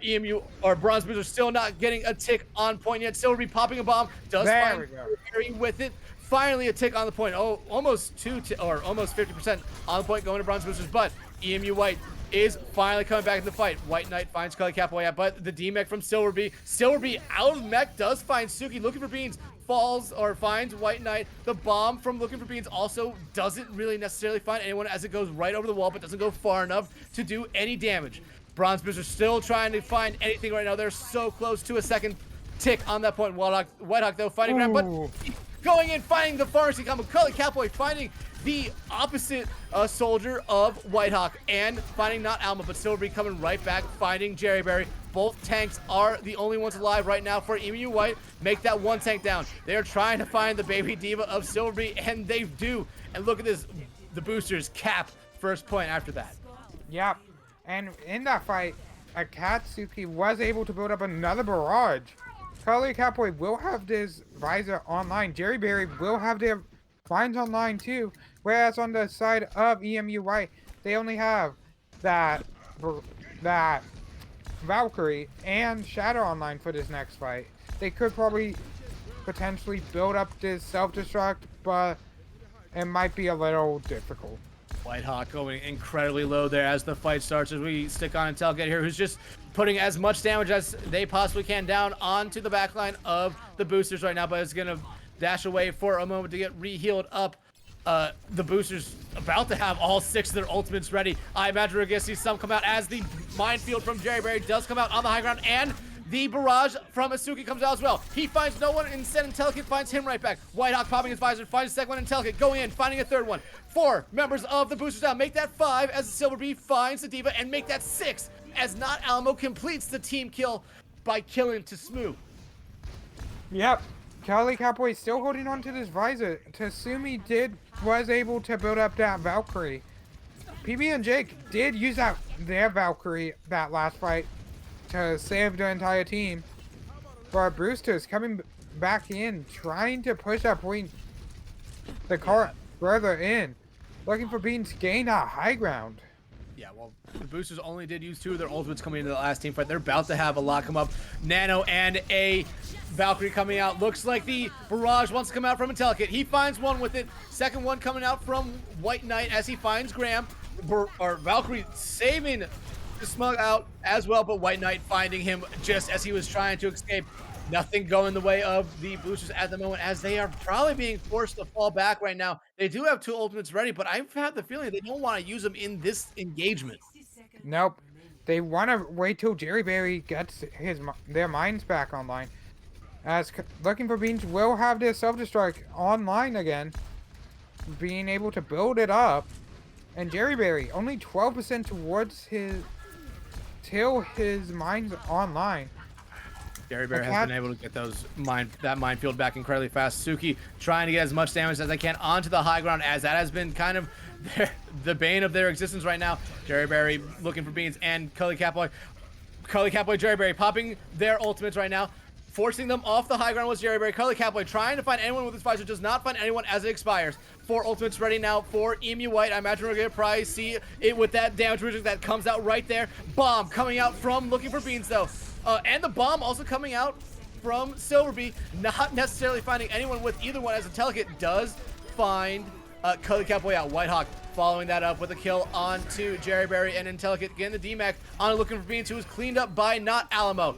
EMU or Bronze Booster still not getting a tick on point yet. Silverbeard popping a bomb. Does find Harry with it. Finally a tick on the point. Oh, almost almost 50% on the point going to Bronze Boosters, but EMU White is finally coming back in the fight. White Knight finds Cuddly Catboy, but the D-Mech from Silverbeard. Silverbeard out of mech does find Suki. Looking for Beans falls or finds White Knight. The bomb from Looking for Beans also doesn't really necessarily find anyone as it goes right over the wall, but doesn't go far enough to do any damage. Bronze Boosters still trying to find anything right now. They're so close to a second tick on that point. Whitehawk though fighting ground, but going in, finding the pharmacy combo. Cuddly Catboy finding the opposite soldier of Whitehawk and finding not Alma, but Silverbeard coming right back, finding Jerry Berry. Both tanks are the only ones alive right now for EMU White. Make that one tank down. They're trying to find the baby diva of Silverbeard, and they do. And look at this, the boosters cap first point after that. Yep. And in that fight, Akatsuki was able to build up another barrage. Cuddly Catboy will have this visor online. Jerry Berry will have their finds online too. Whereas on the side of EMU White, they only have that Valkyrie and Shadow online for this next fight. They could probably potentially build up this self-destruct, but it might be a little difficult. Whitehawk going incredibly low there as the fight starts, as we stick on Intelligate here, who's just putting as much damage as they possibly can down onto the backline of the boosters right now, but it's going to dash away for a moment to get re-healed up. The boosters about to have all 6 of their ultimates ready. I imagine we're going to see some come out as the minefield from Jerry Berry does come out on the high ground, and the barrage from Asuki comes out as well. He finds no one, instead Intelligate finds him right back. Whitehawk popping his visor, finds a second one, Intelligate going in, finding a third one. 4 members of the boosters down, make that 5 as Silverbeard finds the diva, and make that 6 as Not Alamo completes the team kill by killing Tsmu. Yep. Cuddly Catboy still holding on to this visor. Tatsumi was able to build up that Valkyrie. PB and Jake did use their Valkyrie that last fight to save the entire team. But Brewster's coming back in, trying to push that point the car further in. Looking for Beans to gain that high ground. Yeah, well, the boosters only did use 2 of their ultimates coming into the last team fight. They're about to have a lot come up. Nano and a Valkyrie coming out. Looks like the barrage wants to come out from Intellicate. He finds one with it. Second one coming out from White Knight as he finds Graham. Valkyrie saving the smug out as well, but White Knight finding him just as he was trying to escape. Nothing going the way of the boosters at the moment, as they are probably being forced to fall back right now. They do have 2 ultimates ready, but I've had the feeling they don't want to use them in this engagement. Nope. They want to wait till Jerryberry gets their mines back online. As Looking for Beans will have their self-destruct online again, being able to build it up. And Jerryberry only 12% towards till his mines online. Jerryberry has been able to get that minefield back incredibly fast. Suki trying to get as much damage as they can onto the high ground, as that has been kind of the bane of their existence right now. Jerryberry looking for Beans and Cully Catboy, Jerryberry popping their ultimates right now, forcing them off the high ground with Jerryberry. Cully Catboy trying to find anyone with his visor, does not find anyone as it expires. 4 ultimates ready now for EMU White. I imagine we're going to probably see it with that damage reduction that comes out right there. Bomb coming out from Looking for Beans though. And the bomb also coming out from Silverbee, not necessarily finding anyone with either one, as Intellicate does find Cully Catboy out. Whitehawk following that up with a kill onto Jerryberry, and Intellicate getting the DMAC on Looking for Beans, who was cleaned up by not Alamo.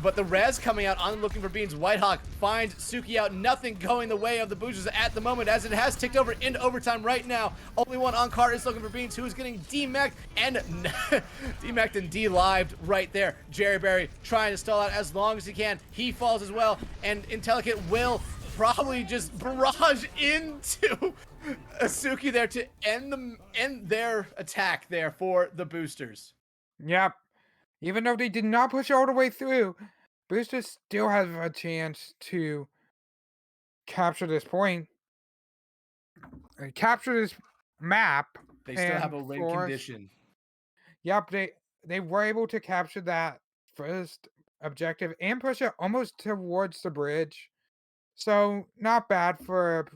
But the res coming out on Looking for Beans. Whitehawk finds Suki out. Nothing going the way of the boosters at the moment, as it has ticked over into overtime right now. Only one on card is Looking for Beans, who is getting DMAC'd and DMAC'd and D-lived right there. Jerryberry trying to stall out as long as he can. He falls as well, and Intellicate will probably just barrage into Suki there to end their attack there for the boosters. Yep. Even though they did not push all the way through, Boosters still have a chance to capture this point. Capture this map. They still have a win condition. Yep, they were able to capture that first objective and push it almost towards the bridge. So not bad for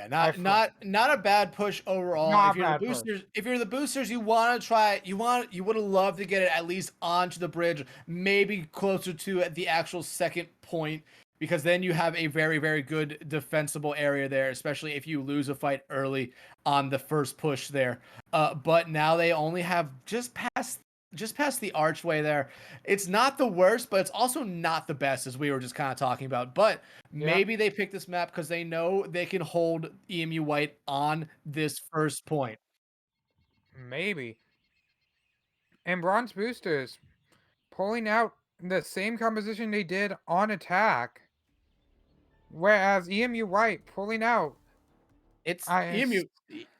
not a bad push overall. Not If you're the boosters, you want to try it. You would have loved to get it at least onto the bridge, maybe closer to the actual second point, because then you have a very, very good defensible area there, especially if you lose a fight early on the first push there. But now they only have just past the archway there. It's not the worst, but it's also not the best, as we were just kind of talking about. But maybe they picked this map because they know they can hold EMU White on this first point. Maybe. And Bronze Boosters pulling out the same composition they did on attack, whereas EMU White pulling out. It's EMU.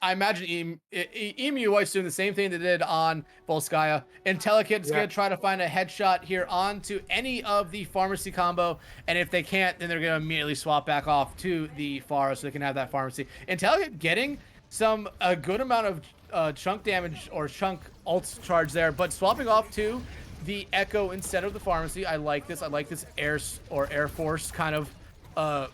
I imagine EMU White's doing the same thing they did on Volskaya. Intellicate's going to try to find a headshot here onto any of the pharmacy combo, and if they can't, then they're going to immediately swap back off to the Pharah so they can have that pharmacy. Intellicate getting a good amount of chunk damage or chunk ult charge there, but swapping off to the Echo instead of the pharmacy. I like this. I like this Air Force kind of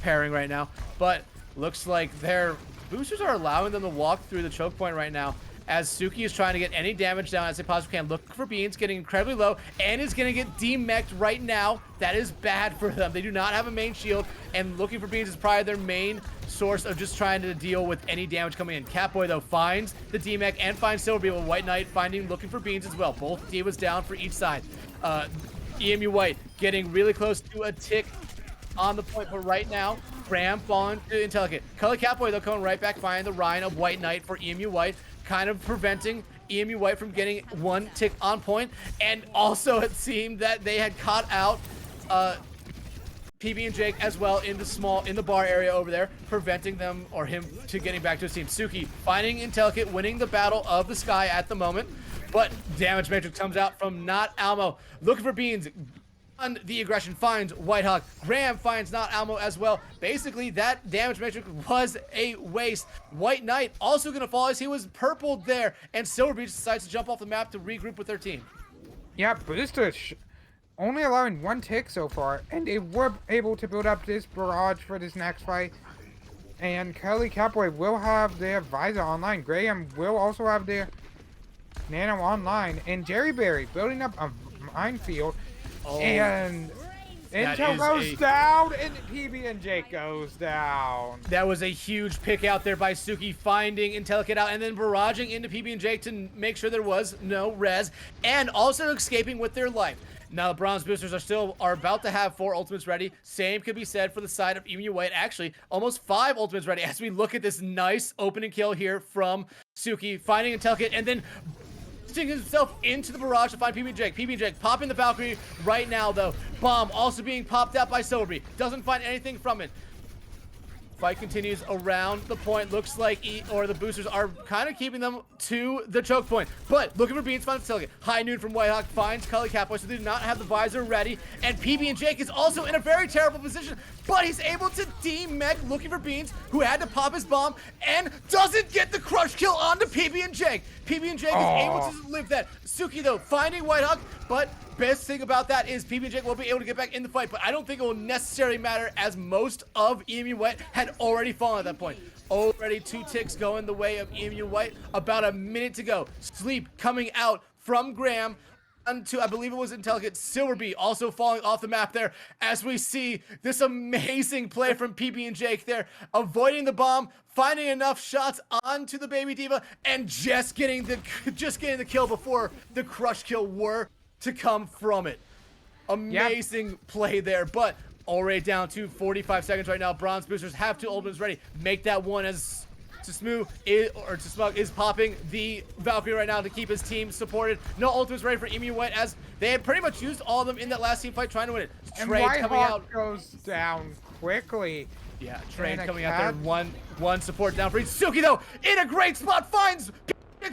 pairing right now, but looks like their boosters are allowing them to walk through the choke point right now, as Suki is trying to get any damage down as they possibly can. Look for Beans, getting incredibly low, and is going to get demeched right now. That is bad for them. They do not have a main shield, and Looking for Beans is probably their main source of just trying to deal with any damage coming in. Catboy, though, finds the demech and finds Silverbeam, with White Knight finding Looking for Beans as well. Both Divas down for each side. EMU White getting really close to a tick on the point, but right now, Graham falling to Intellicate. Cully Catboy, though, coming right back, finding the Rhine of White Knight for EMU White, kind of preventing EMU White from getting one tick on point. And also, it seemed that they had caught out PB and Jake as well in the bar area over there, preventing them or him to getting back to his team. Suki finding Intellicate, winning the battle of the sky at the moment, but damage matrix comes out from not Almo. Looking for Beans on the aggression, finds Whitehawk. Graham finds not Almo as well. Basically, that damage matrix was a waste. White Knight also going to fall as he was purpled there, and Silverbeach decides to jump off the map to regroup with their team. Yeah, Boosters only allowing one tick so far, and they were able to build up this barrage for this next fight. And Curly Cowboy will have their visor online. Graham will also have their Nano online. And Jerry Berry building up a minefield. Oh, And that Intel is goes down, and PB&J goes down. That was a huge pick out there by Suki, finding Intellicate out and then barraging into PB&J to make sure there was no res, and also escaping with their life. Now the Bronze Boosters are about to have 4 ultimates ready. Same could be said for the side of EMU White. Actually, almost 5 ultimates ready as we look at this nice opening kill here from Suki, finding Intellicate and then himself into the barrage to find PB&J. PB&J popping the Valkyrie right now, though. Bomb also being popped out by Silverby. Doesn't find anything from it. Fight continues around the point. Looks like the boosters are kind of keeping them to the choke point. But looking for Beans, finds Tilget. High noon from Whitehawk finds Cully Catboy, so they do not have the visor ready. And PB and Jake is also in a very terrible position, but he's able to demech looking for Beans, who had to pop his bomb and doesn't get the crush kill onto PB and Jake. PB and Jake is able to live that. Suki, though, finding Whitehawk, but best thing about that is PB and Jake will be able to get back in the fight, but I don't think it will necessarily matter as most of EMU White had already fallen at that point. Already 2 ticks going the way of EMU White. About a minute to go. Sleep coming out from Graham onto, I believe it was Intelligent. Silverby also falling off the map there as we see this amazing play from PB and Jake there, avoiding the bomb, finding enough shots onto the Baby Diva, and just getting the kill before the crush kill were to come from it. Amazing play there, but already down to 45 seconds right now. Bronze Boosters have 2 ultimates ready. Make that one as Smug is popping the Valkyrie right now to keep his team supported. No ultimates ready for EMU White as they had pretty much used all of them in that last team fight trying to win it. Trade coming out goes down quickly. Yeah, Trade coming out there. One support down for Suki, though, in a great spot, finds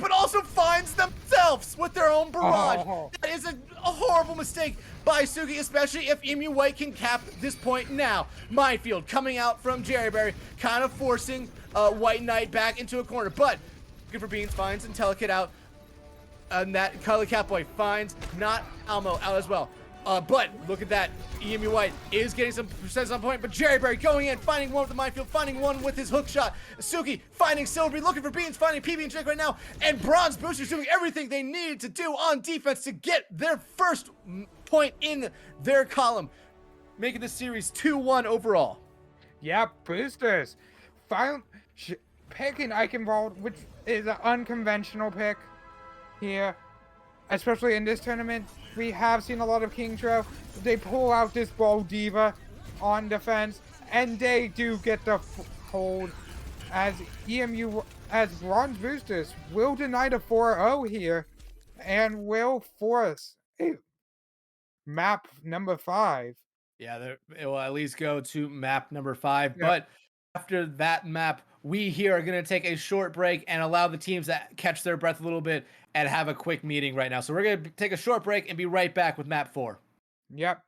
but also finds themselves with their own barrage. That is a horrible mistake by Suki, especially if EMU White can cap this point now. Minefield coming out from Jerry Berry, kind of forcing White Knight back into a corner, but looking for Beans, finds Intellicate out, and that Color Catboy finds not Almo out as well. But look at that. EMU White is getting some percent on point, but Jerry Berry going in, finding one with the minefield, finding one with his hook shot. Suki finding Silverby, looking for Beans, finding PB and Jake right now, and Bronze Boosters doing everything they needed to do on defense to get their first point in their column, making the series 2-1 overall. Yeah, Boosters. Picking Eichenwald, which is an unconventional pick here, especially in this tournament. We have seen a lot of Kingtro. They pull out this Ball Diva on defense, and they do get the hold as Bronze Boosters will deny the 4-0 here and will force a map number 5. Yeah, it will at least go to map number 5, but after that map, we here are going to take a short break and allow the teams to catch their breath a little bit and have a quick meeting right now. So we're going to take a short break and be right back with map 4. Yep.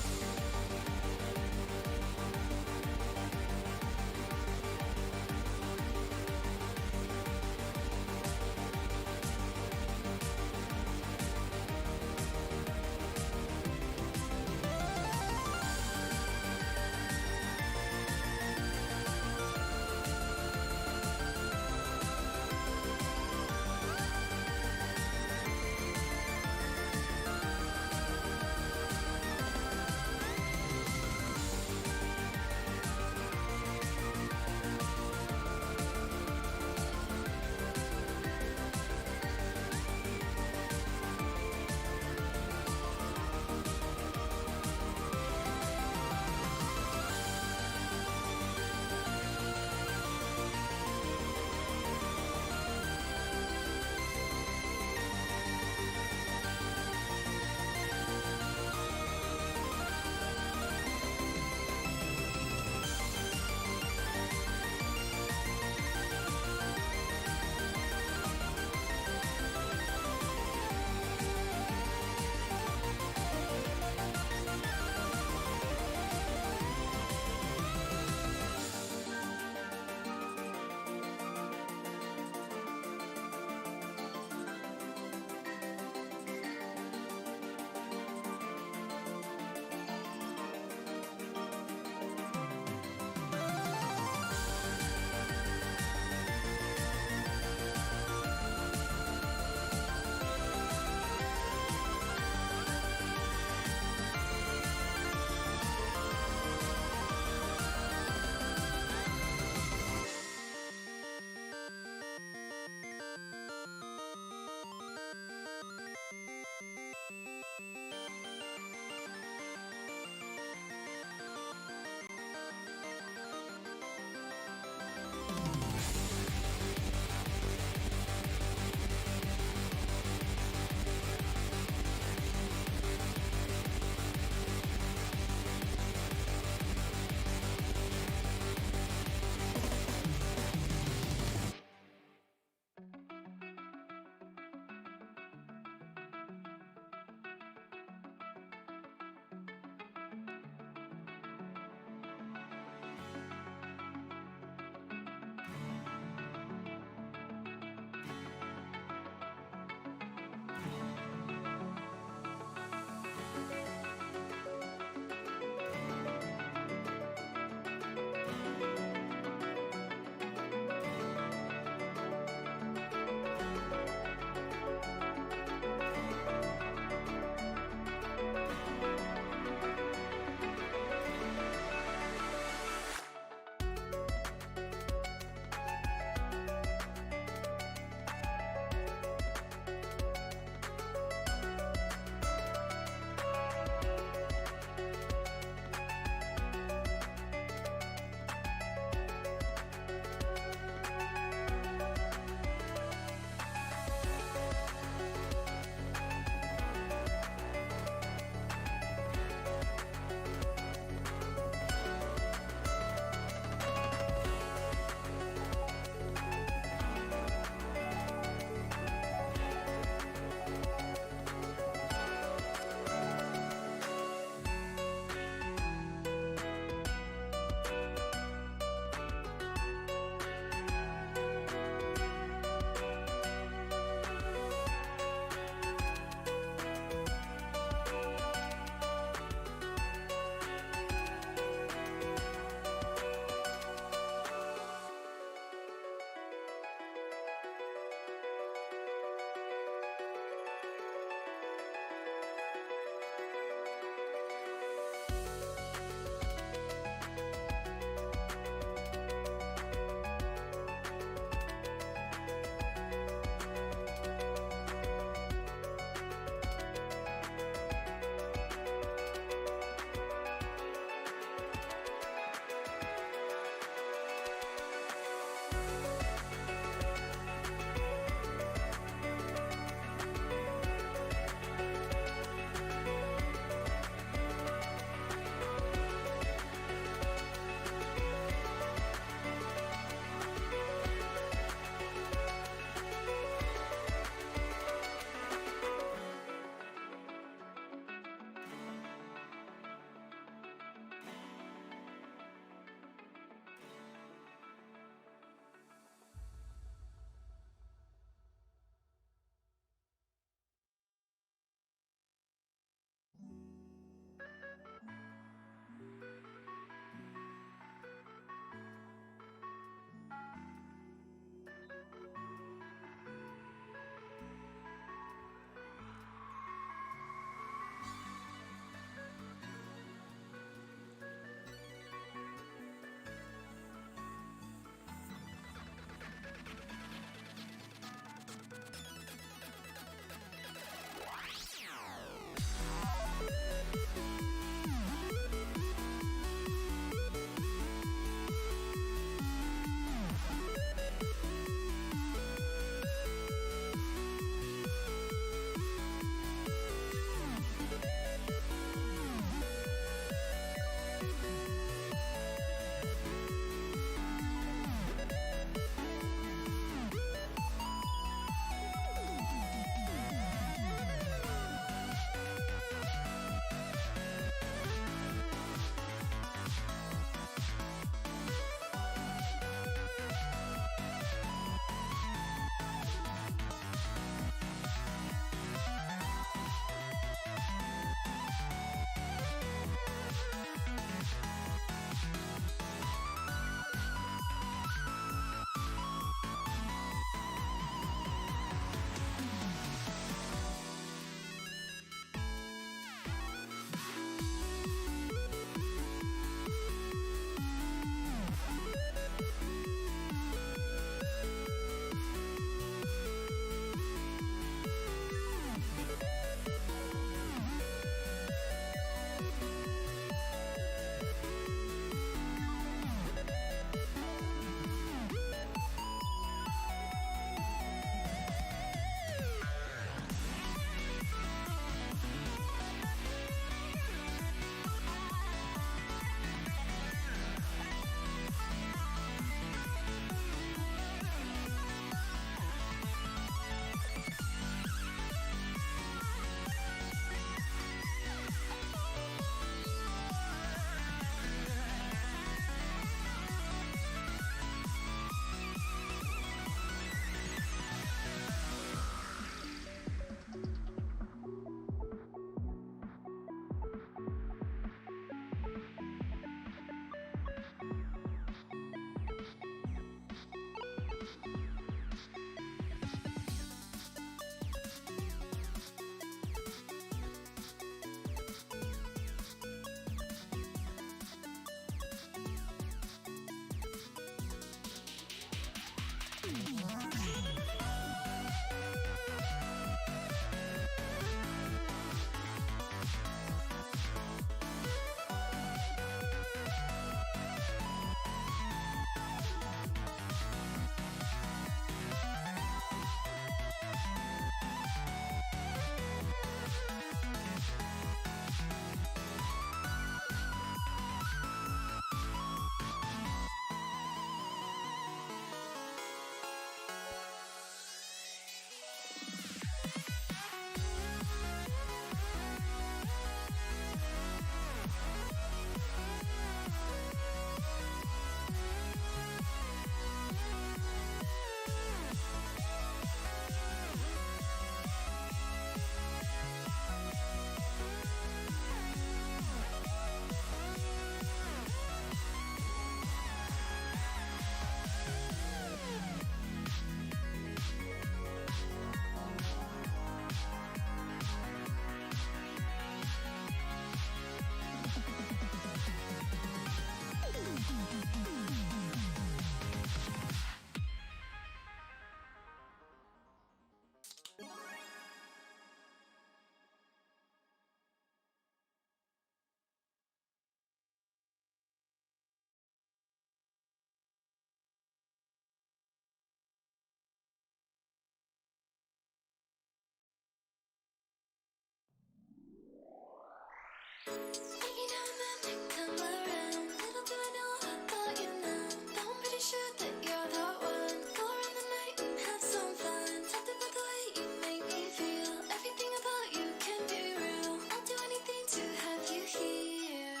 Thinking I'm meant to come around. Little do I know about you now. Though I'm pretty sure that you're the one. Go around the night and have some fun. Something about the way you make me feel. Everything about you can be real. I'll do anything to have you here,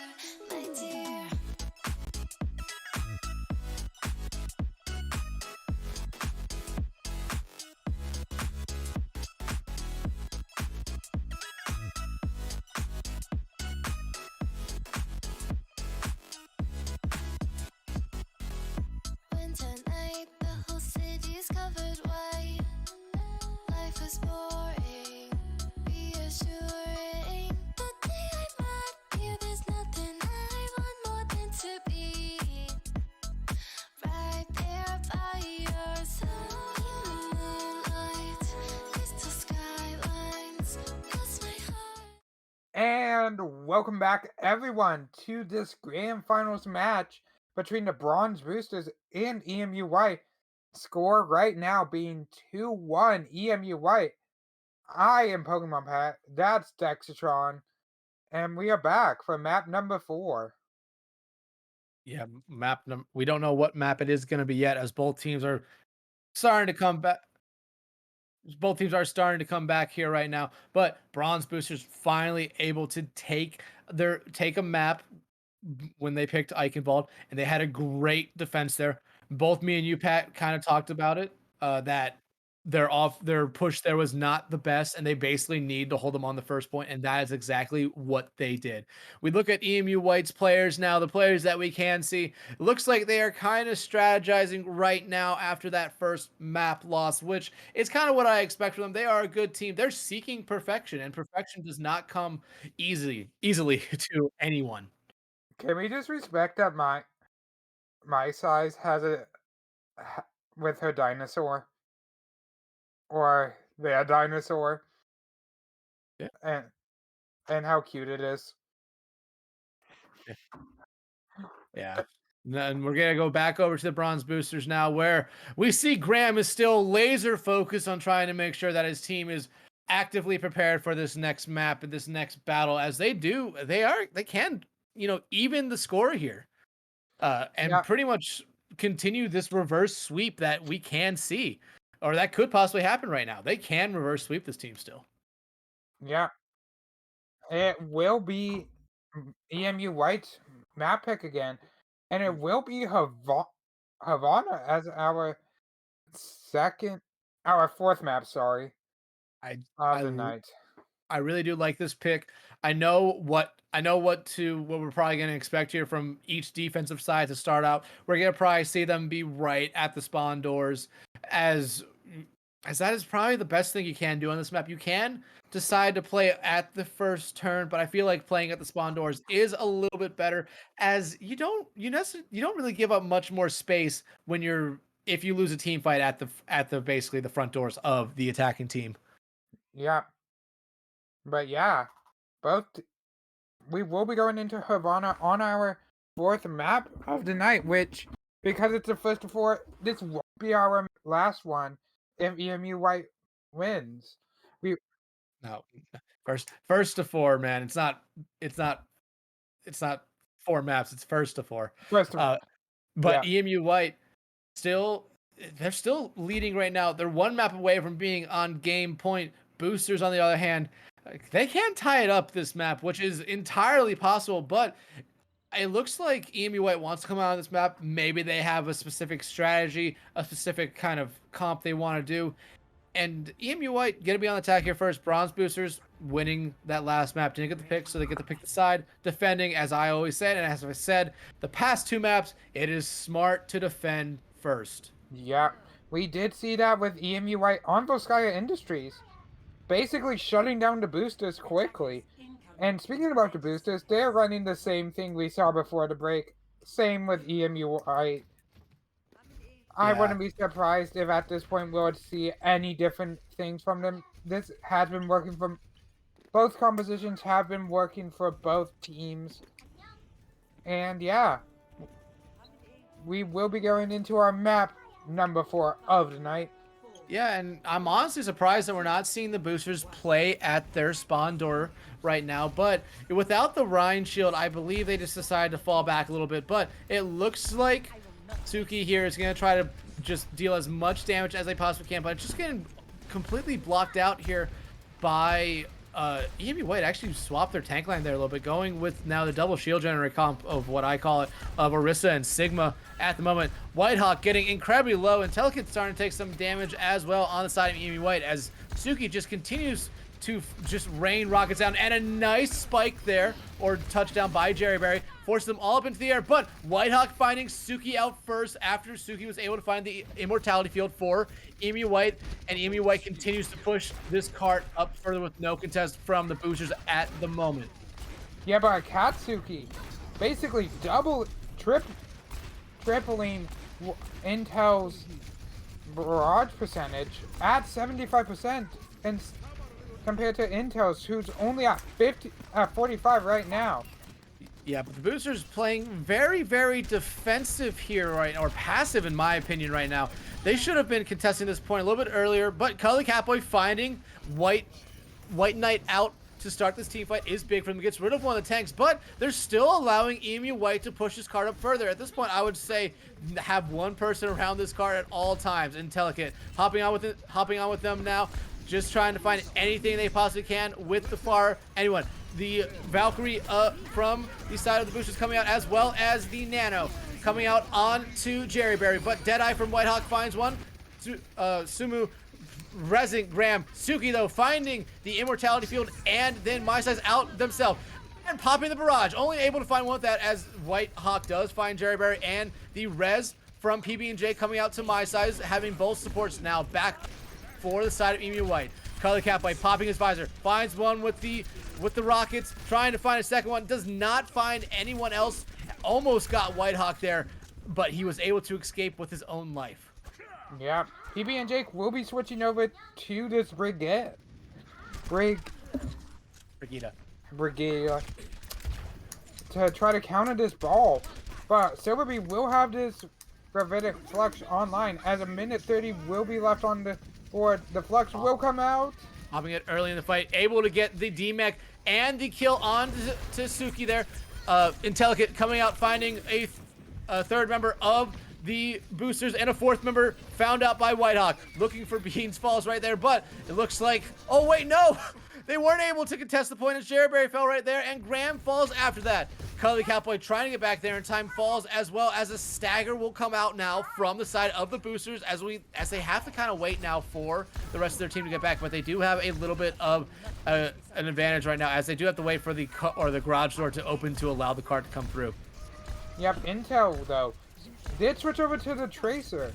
my dear. Winter night, the whole city's covered white. Life is boring, reassuring. The day I met you, there's nothing I want more than to be right there by your side. Moonlight, crystal skylines, cross my heart. And welcome back, everyone, to this grand finals match between the Bronze Boosters and EMU White. Score right now being 2-1 EMU White. I am Pokemon Pat. That's Dexatron. And we are back for map number 4. Yeah, we don't know what map it is going to be yet, as both teams are starting to come back. Both teams are starting to come back here right now, but Bronze Boosters finally able to take a map when they picked Eichenwald, and they had a great defense there. Both me and you, Pat, kind of talked about it, that their push there was not the best, and they basically need to hold them on the first point, and that is exactly what they did. We look at EMU White's players now, the players that we can see. It looks like they are kind of strategizing right now after that first map loss, which is kind of what I expect from them. They are a good team. They're seeking perfection, and perfection does not come easily to anyone. Can we just respect that my size has it with her dinosaur? Or their dinosaur? Yeah. And how cute it is. Yeah. And we're going to go back over to the Bronze Boosters now, where we see Graham is still laser focused on trying to make sure that his team is actively prepared for this next map and this next battle. As they can, even the score here, and Yeah. pretty much continue this reverse sweep that we can see, or that could possibly happen right now. They can reverse sweep this team still. Yeah. It will be EMU White's map pick again. And it will be Havana as our fourth map, sorry, I of I the night. I really do like this pick. I know what we're probably going to expect here from each defensive side to start out. We're going to probably see them be right at the spawn doors, as that is probably the best thing you can do on this map. You can decide to play at the first turn, but I feel like playing at the spawn doors is a little bit better, as you don't really give up much more space if you lose a team fight at the basically the front doors of the attacking team. Yeah. But yeah, we will be going into Havana on our fourth map of the night, which, because it's the first of 4, this won't be our last one if EMU White wins. No, first to 4, man. It's not 4 maps. It's first to 4. First of all, But yeah. EMU White they're still leading right now. They're 1 map away from being on game point. Boosters, on the other hand, they can tie it up this map, which is entirely possible. But it looks like EMU White wants to come out on this map. Maybe they have a specific strategy, a specific kind of comp they want to do. And EMU White going to be on the attack here first. Bronze Boosters winning that last map. Didn't get the pick, so they get to pick the side. Defending, as I always said, and as I said, the past 2 maps, it is smart to defend first. Yeah, we did see that with EMU White on Volskaya Industries, basically shutting down the boosters quickly. And speaking about the boosters, they're running the same thing we saw before the break. Same with EMU White. I Yeah. wouldn't be surprised if at this point we would see any different things from them. This has been working for both compositions, have been working for both teams. And yeah, we will be going into our map number 4 of the night. Yeah, and I'm honestly surprised that we're not seeing the boosters play at their spawn door right now. But without the Rhine shield, I believe they just decided to fall back a little bit. But it looks like Suki here is going to try to just deal as much damage as they possibly can. But it's just getting completely blocked out here by EMU White. Actually swapped their tank line there a little bit, going with now the double shield generator comp of what I call it, of Orisa and Sigma at the moment. Whitehawk getting incredibly low, and Telekid's starting to take some damage as well on the side of EMU White as Suki just continues to just rain rockets down, and a nice spike there, or touchdown by Jerry Berry, forces them all up into the air. But Whitehawk finding Suki out first after Suki was able to find the immortality field for EMU White, and EMU White continues to push this cart up further with no contest from the boosters at the moment. Yeah, but Katsuki basically tripling Intel's barrage percentage at 75%, and compared to Intel's, who's only at 45 right now. Yeah, but the boosters playing very, very defensive here, right, or passive in my opinion right now. They should have been contesting this point a little bit earlier, but Cully Catboy finding White Knight out to start this team fight is big for them. Gets rid of one of the tanks, but they're still allowing EMU White to push this card up further. At this point, I would say have one person around this card at all times. And Telekid hopping on with them now, just trying to find anything they possibly can with the far anyone. The Valkyrie from the side of the boosters coming out, as well as the Nano coming out onto Jerry Berry. But Deadeye from Whitehawk finds one. Sumu resing Graham. Suki, though, finding the immortality field, and then My Size out themselves. And popping the barrage. Only able to find one with that, as Whitehawk does find Jerry Berry, and the res from PB&J coming out to My Size, having both supports now back for the side of EMU White. Color Catboy popping his visor, finds one with the rockets, trying to find a second one, does not find anyone else. Almost got Whitehawk there, but he was able to escape with his own life. Yeah, PB and Jake will be switching over to this Brigida to try to counter this ball, but Silverby will have this gravitic flux online as a minute 30 will be left on the board. The flux will come out. Popping it early in the fight, able to get the DMech and the kill on to Suki there. Intellicate coming out, finding a third member of the boosters, and a fourth member found out by Whitehawk. Looking for Beans Falls right there, but it looks like, oh wait, no! They weren't able to contest the point as Jerryberry fell right there, and Graham falls after that. Cully Catboy trying to get back there in time, falls, as well as a stagger will come out now from the side of the boosters as they have to kind of wait now for the rest of their team to get back, but they do have a little bit of an advantage right now, as they do have to wait for the garage door to open to allow the cart to come through. Yep, Intel though did switch over to the Tracer.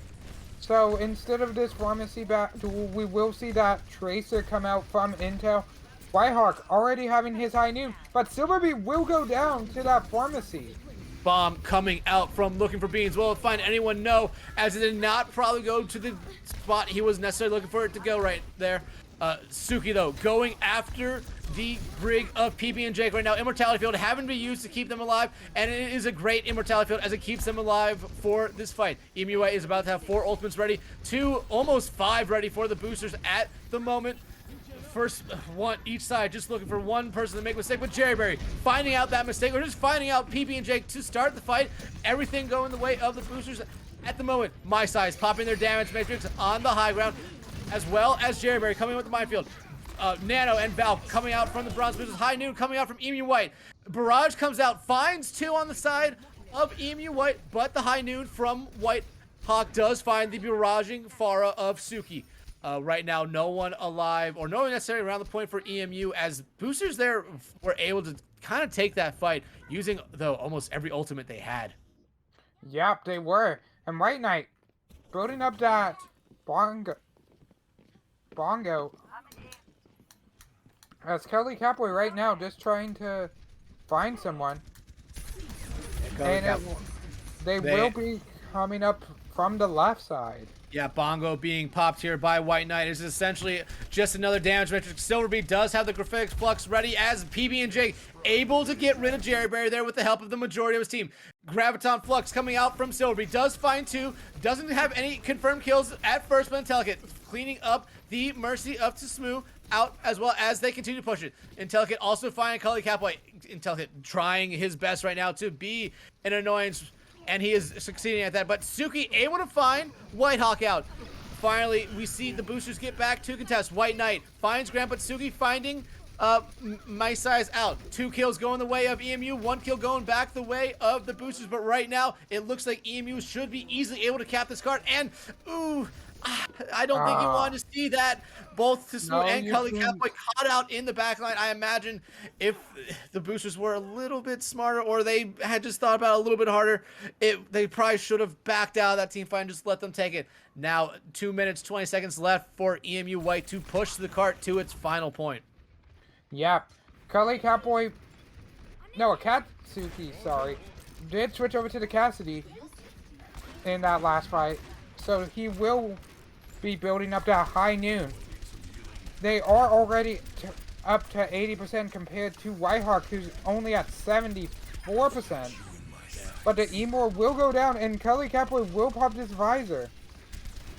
So instead of this pharmacy we will see that Tracer come out from Intel. Whitehawk already having his high noon, but Silverby will go down to that pharmacy. Bomb coming out from looking for Beans. Will it find anyone? No, as it did not probably go to the spot he was necessarily looking for it to go right there. Suki, though, going after the brig of PB and Jake right now. Immortality Field having to be used to keep them alive, and it is a great Immortality Field as it keeps them alive for this fight. EMUA is about to have 4 ultimates ready, 2, almost 5 ready for the boosters at the moment. First one each side, just looking for one person to make a mistake, but Jerryberry finding out that mistake, or just finding out PB and Jake to start the fight. Everything going the way of the boosters at the moment. My Size popping their damage matrix on the high ground, as well as Jerryberry coming with the minefield. Nano and Val coming out from the Bronze Boosters. High Noon coming out from EMU White. Barrage comes out, finds 2 on the side of EMU White, but the High Noon from White Hawk does find the barraging Farah of Suki. Right now, no one alive, or no one necessarily around the point for EMU, as boosters there were able to kind of take that fight, using, though, almost every ultimate they had. Yep, they were. And White Knight building up that bongo. As Kelly Catboy right now just trying to find someone. And they will be coming up from the left side. Yeah, Bongo being popped here by White Knight is essentially just another damage matrix. Silverbeard does have the Graphix Flux ready as PB&J able to get rid of Jerryberry there with the help of the majority of his team. Graviton Flux coming out from Silverbeard does find 2, doesn't have any confirmed kills at first, but Intellicate cleaning up the Mercy up to Smoo out as well as they continue to push it. Intellicate also finding Cully Catboy. Intellicate trying his best right now to be an annoyance, and he is succeeding at that, but Suki able to find Whitehawk out. Finally, we see the boosters get back to contest. White Knight finds Graham, but Suki finding My Size out. 2 kills going the way of EMU, 1 kill going back the way of the boosters, but right now, it looks like EMU should be easily able to cap this card, and ooh, I don't think you want to see that. Both Tismu and Cully Catboy caught out in the backline. I imagine if the boosters were a little bit smarter or they had just thought about it a little bit harder, they probably should have backed out of that team fight and just let them take it. Now, 2 minutes, 20 seconds left for EMU White to push the cart to its final point. Yep. Cully Catboy... No, Katsuki, sorry. Did switch over to the Cassidy in that last fight. So he will be building up to high noon. They are already up to 80% compared to Whitehawk, who's only at 74%. But the Emor will go down, and Cully Catboy will pop this visor.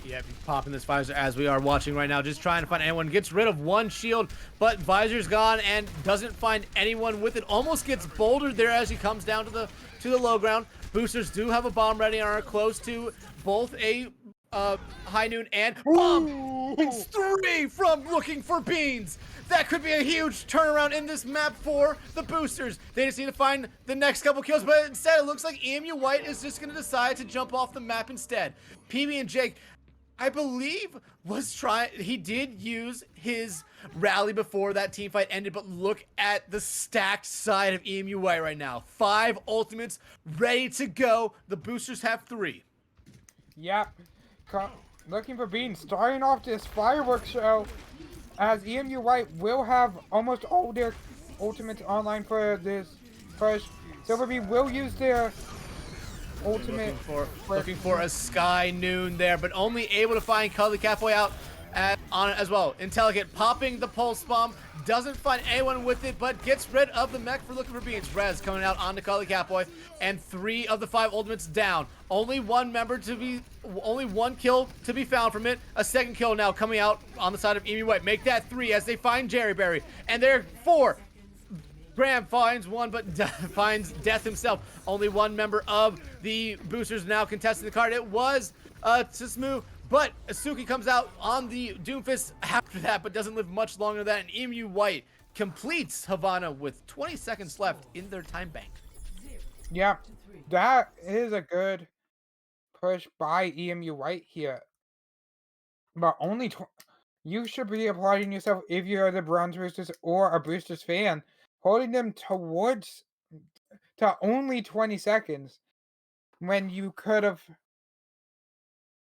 Yeah, popping this visor as we are watching right now, just trying to find anyone. Gets rid of 1 shield, but visor's gone and doesn't find anyone with it. Almost gets bouldered there as he comes down to the low ground. Boosters do have a bomb ready and are close to both a high noon and bomb. It's 3 from looking for beans. That could be a huge turnaround in this map for the boosters. They just need to find the next couple kills, but instead it looks like EMU White is just going to decide to jump off the map instead. PB and Jake, I believe, he did use his rally before that team fight ended, but look at the stacked side of EMU White right now. 5 ultimates ready to go. The boosters have 3. Yep. Looking for beans, starting off this fireworks show, as EMU White will have almost all their ultimates online for this push. Silverbeard will use their ultimate. Looking for a Sky Noon there, but only able to find Cully Catboy out on it as well. Intelligent popping the pulse bomb, doesn't find anyone with it, but gets rid of the mech for looking for beans. Rez coming out onto Cully Catboy, and 3 of the 5 ultimates down. Only 1 kill to be found from it. A second kill now coming out on the side of EMU White. Make that 3 as they find Jerryberry, and they're 4. Graham finds 1, but finds Death himself. Only 1 member of the boosters now contesting the card. It was Tismu, but Asuki comes out on the Doomfist after that, but doesn't live much longer than that. And EMU White completes Havana with 20 seconds left in their time bank. Yeah, that is a good push by EMU White here. But only you should be applauding yourself if you're the Bronze Boosters or a Boosters fan, holding them to only 20 seconds when you could have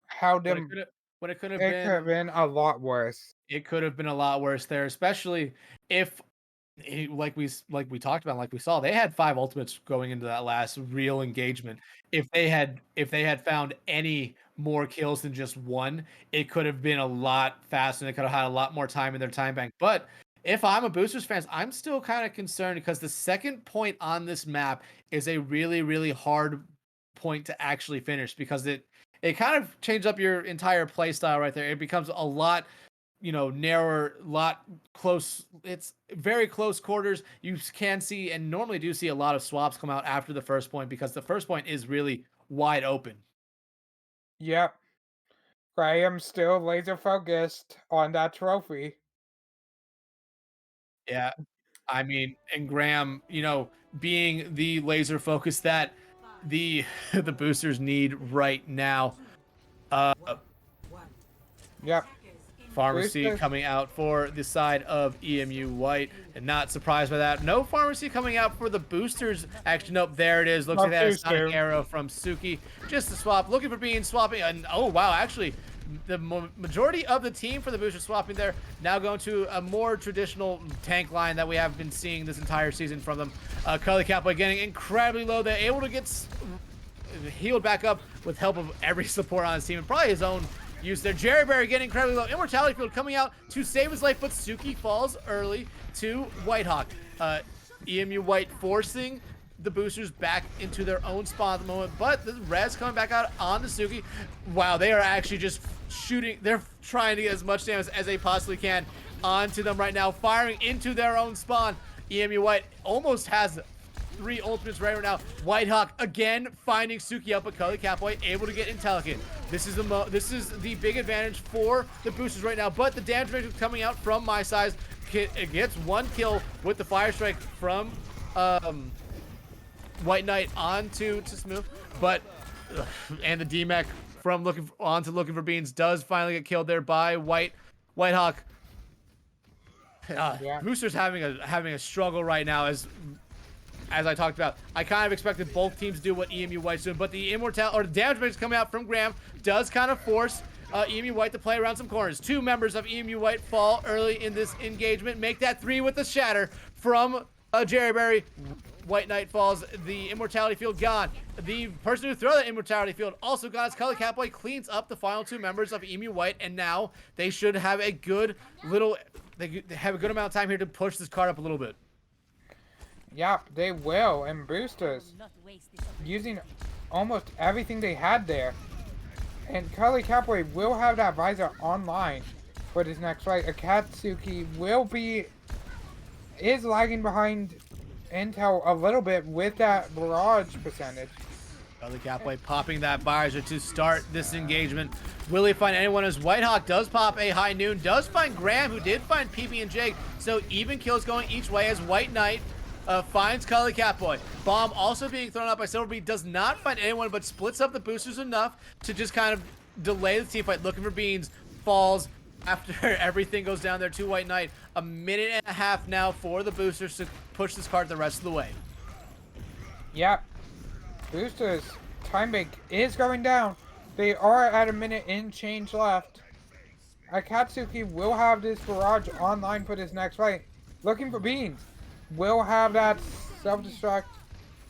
held them. When it could have been a lot worse. It could have been a lot worse there, especially if, like we talked about, like we saw, they had 5 ultimates going into that last real engagement. If they had found any more kills than just 1, it could have been a lot faster. And they could have had a lot more time in their time bank. But if I'm a Boosters fan, I'm still kind of concerned because the second point on this map is a really, really hard point to actually finish, because it kind of changes up your entire play style right there. It becomes a lot, narrower, lot close. It's very close quarters. You can see, and normally do see, a lot of swaps come out after the first point, because the first point is really wide open. Yep. Graham's still laser focused on that trophy. Yeah. I mean, and Graham, being the laser focus that the boosters need right now. Yep. Pharmacy Booster coming out for the side of EMU White, and not surprised by that. No Pharmacy coming out for the boosters. Actually, nope, there it is. Looks like that is not an arrow from Suki. Just a swap, looking for being swapping, and oh wow, actually, the majority of the team for the booster swapping there, now going to a more traditional tank line that we have been seeing this entire season from them. Cully Catboy getting incredibly low. They're able to get healed back up with help of every support on his team, and probably his own use there. Jerry Berry getting incredibly low. Immortality Field coming out to save his life, but Suki falls early to Whitehawk. EMU White forcing the boosters back into their own spawn at the moment, but the res coming back out on the Suki. Wow, they are actually just shooting. They're trying to get as much damage as they possibly can onto them right now, firing into their own spawn. EMU White almost has 3 ultimates right now. Whitehawk again finding Suki up, but Cully Catboy able to get Intelligent. This is the big advantage for the boosters right now, but the damage rate coming out from My Size. It gets 1 kill with the Fire Strike from White Knight onto Smooth, but and the D-Mech from looking for beans does finally get killed there by Whitehawk. Boosters having a struggle right now as I talked about. I kind of expected both teams to do what EMU White's doing, but the damage rate coming out from Graham does kind of force EMU White to play around some corners. 2 members of EMU White fall early in this engagement, make that 3 with the shatter from Jerry Berry. White Knight falls, the Immortality Field gone. The person who threw that Immortality Field also gone as Cully Catboy cleans up the final 2 members of EMU White, and now they should have a good amount of time here to push this card up a little bit. Yep, they will. And boosters using almost everything they had there. And Cully Catboy will have that visor online for this next fight. Akatsuki is lagging behind Intel a little bit with that barrage percentage. Cully Catboy popping that visor to start this engagement. Will he find anyone as Whitehawk does pop a high noon, does find Graham, who did find PB and Jake, so even kills going each way as White Knight finds Cully Catboy. Bomb also being thrown out by Silverbeat, does not find anyone, but splits up the boosters enough to just kind of delay the team fight. Looking for beans, falls after everything goes down there to White Knight. A minute and a half now for the boosters to push this card the rest of the way. Yep. Boosters time bank is going down. They are at a minute and change left. Akatsuki will have this barrage online for this next fight. Looking for beans. Will have that self-destruct.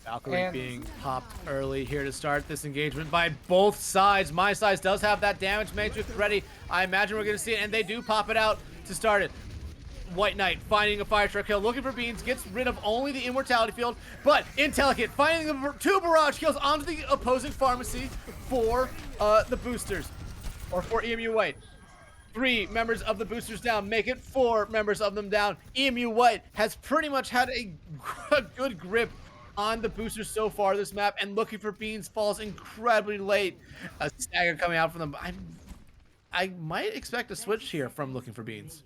Valkyrie being popped early here to start this engagement by both sides. My Size does have that damage matrix ready. I imagine we're going to see it, and they do pop it out to start it. White Knight finding a Fire Strike kill, looking for beans, gets rid of only the Immortality Field, but Intelligent finding the 2 barrage kills onto the opposing pharmacy for the boosters, or for EMU White. 3 members of the boosters down, make it 4 members of them down. EMU White has pretty much had a good grip on the boosters so far this map, and looking for beans falls incredibly late. A stagger coming out from them. I might expect a switch here from looking for beans.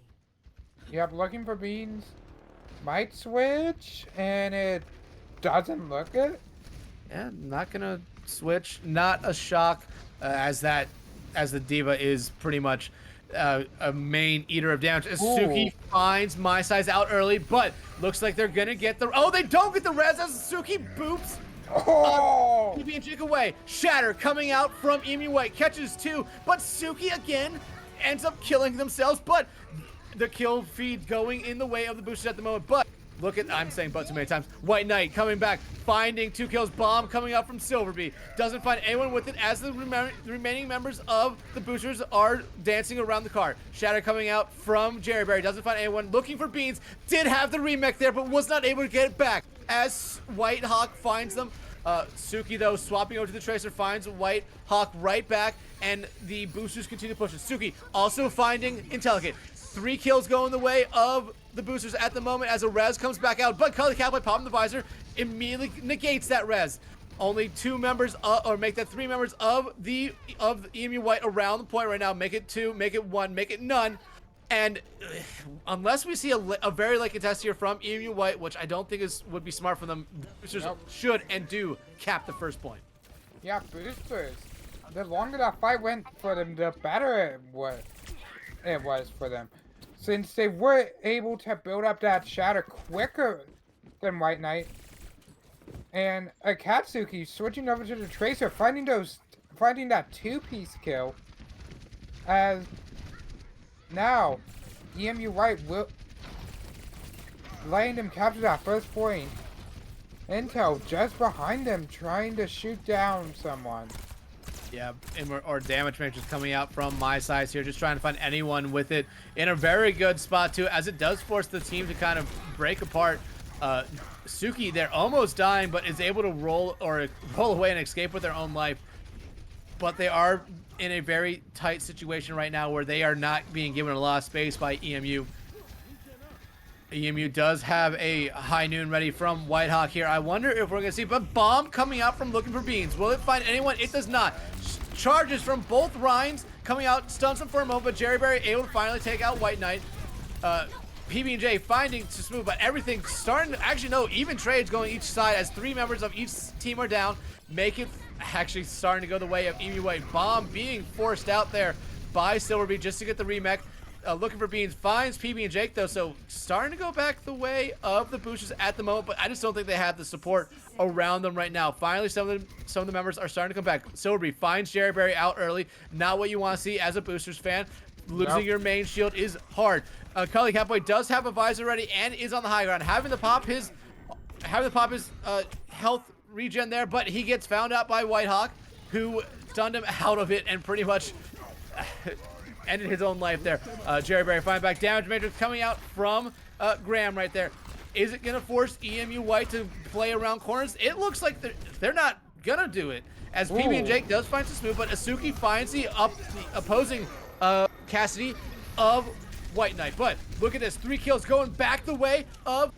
Yep, looking for beans might switch, and it doesn't look it. Yeah, not gonna switch. Not a shock, as the Diva is pretty much a main eater of damage. As Suki finds My Size out early, but looks like they're gonna get the. Oh, they don't get the res as Suki boops. PB and Jake away. Shatter coming out from EMU White, catches 2, but Suki again ends up killing themselves, but the kill feed going in the way of the boosters at the moment. But look at, I'm saying but too many times. White Knight coming back, finding 2 kills. Bomb coming out from Silverbeat. Doesn't find anyone with it as the remaining members of the boosters are dancing around the car. Shatter coming out from Jerry Berry. Doesn't find anyone. Looking for beans. Did have the remake there, but was not able to get it back as White Hawk finds them. Suki, though, swapping over to the Tracer, finds White Hawk right back, and the boosters continue to push it. Suki also finding Intelligent. 3 kills going the way of the boosters at the moment as a res comes back out, but Cully Catboy popping the visor immediately negates that res. Only 2 members, or make that 3 members of the EMU White around the point right now. Make it 2, make it 1, make it none. And unless we see a very late contest here from EMU White, which I don't think would be smart for them, boosters should and do cap the first point. Yeah, boosters. The longer that fight went for them, the better it was for them. Since they were able to build up that shatter quicker than White Knight. And Akatsuki switching over to the Tracer, finding that 2-piece kill. As now, EMU White will letting them capture that first point. Intel just behind them trying to shoot down someone. Yeah, or damage matrix coming out from my sides here, just trying to find anyone with it in a very good spot too, as it does force the team to kind of break apart. Suki, they're almost dying, but is able to roll away and escape with their own life. But they are in a very tight situation right now where they are not being given a lot of space by EMU. EMU does have a high noon ready from Whitehawk here. I wonder if we're going to see a bomb coming out from Looking for Beans. Will it find anyone? It does not. Charges from both Rhines coming out, stuns him for a moment, but Jerryberry able to finally take out White Knight. PB&J finding to smooth, but everything starting to, actually no, even trades going each side as 3 members of each team are down. Make it actually starting to go the way of EMU White. Bomb being forced out there by Silverbeat just to get the remake. Looking for Beans finds PB and Jake though, so starting to go back the way of the boosters at the moment, but I just don't think they have the support around them right now. Finally, some of the members are starting to come back. Silverbeat finds Jerryberry out early. Not what you want to see as a boosters fan. Losing your main shield is hard. Cully Catboy does have a visor ready and is on the high ground, having to pop his health regen there, but he gets found out by Whitehawk, who stunned him out of it and pretty much ended his own life there. Jerryberry find back damage matrix coming out from Graham right there. Is it going to force EMU White to play around corners? It looks like they're not going to do it. As PB and Jake does find some smooth, but Asuki finds the opposing Cassidy of White Knight. But look at this, 3 kills going back the way of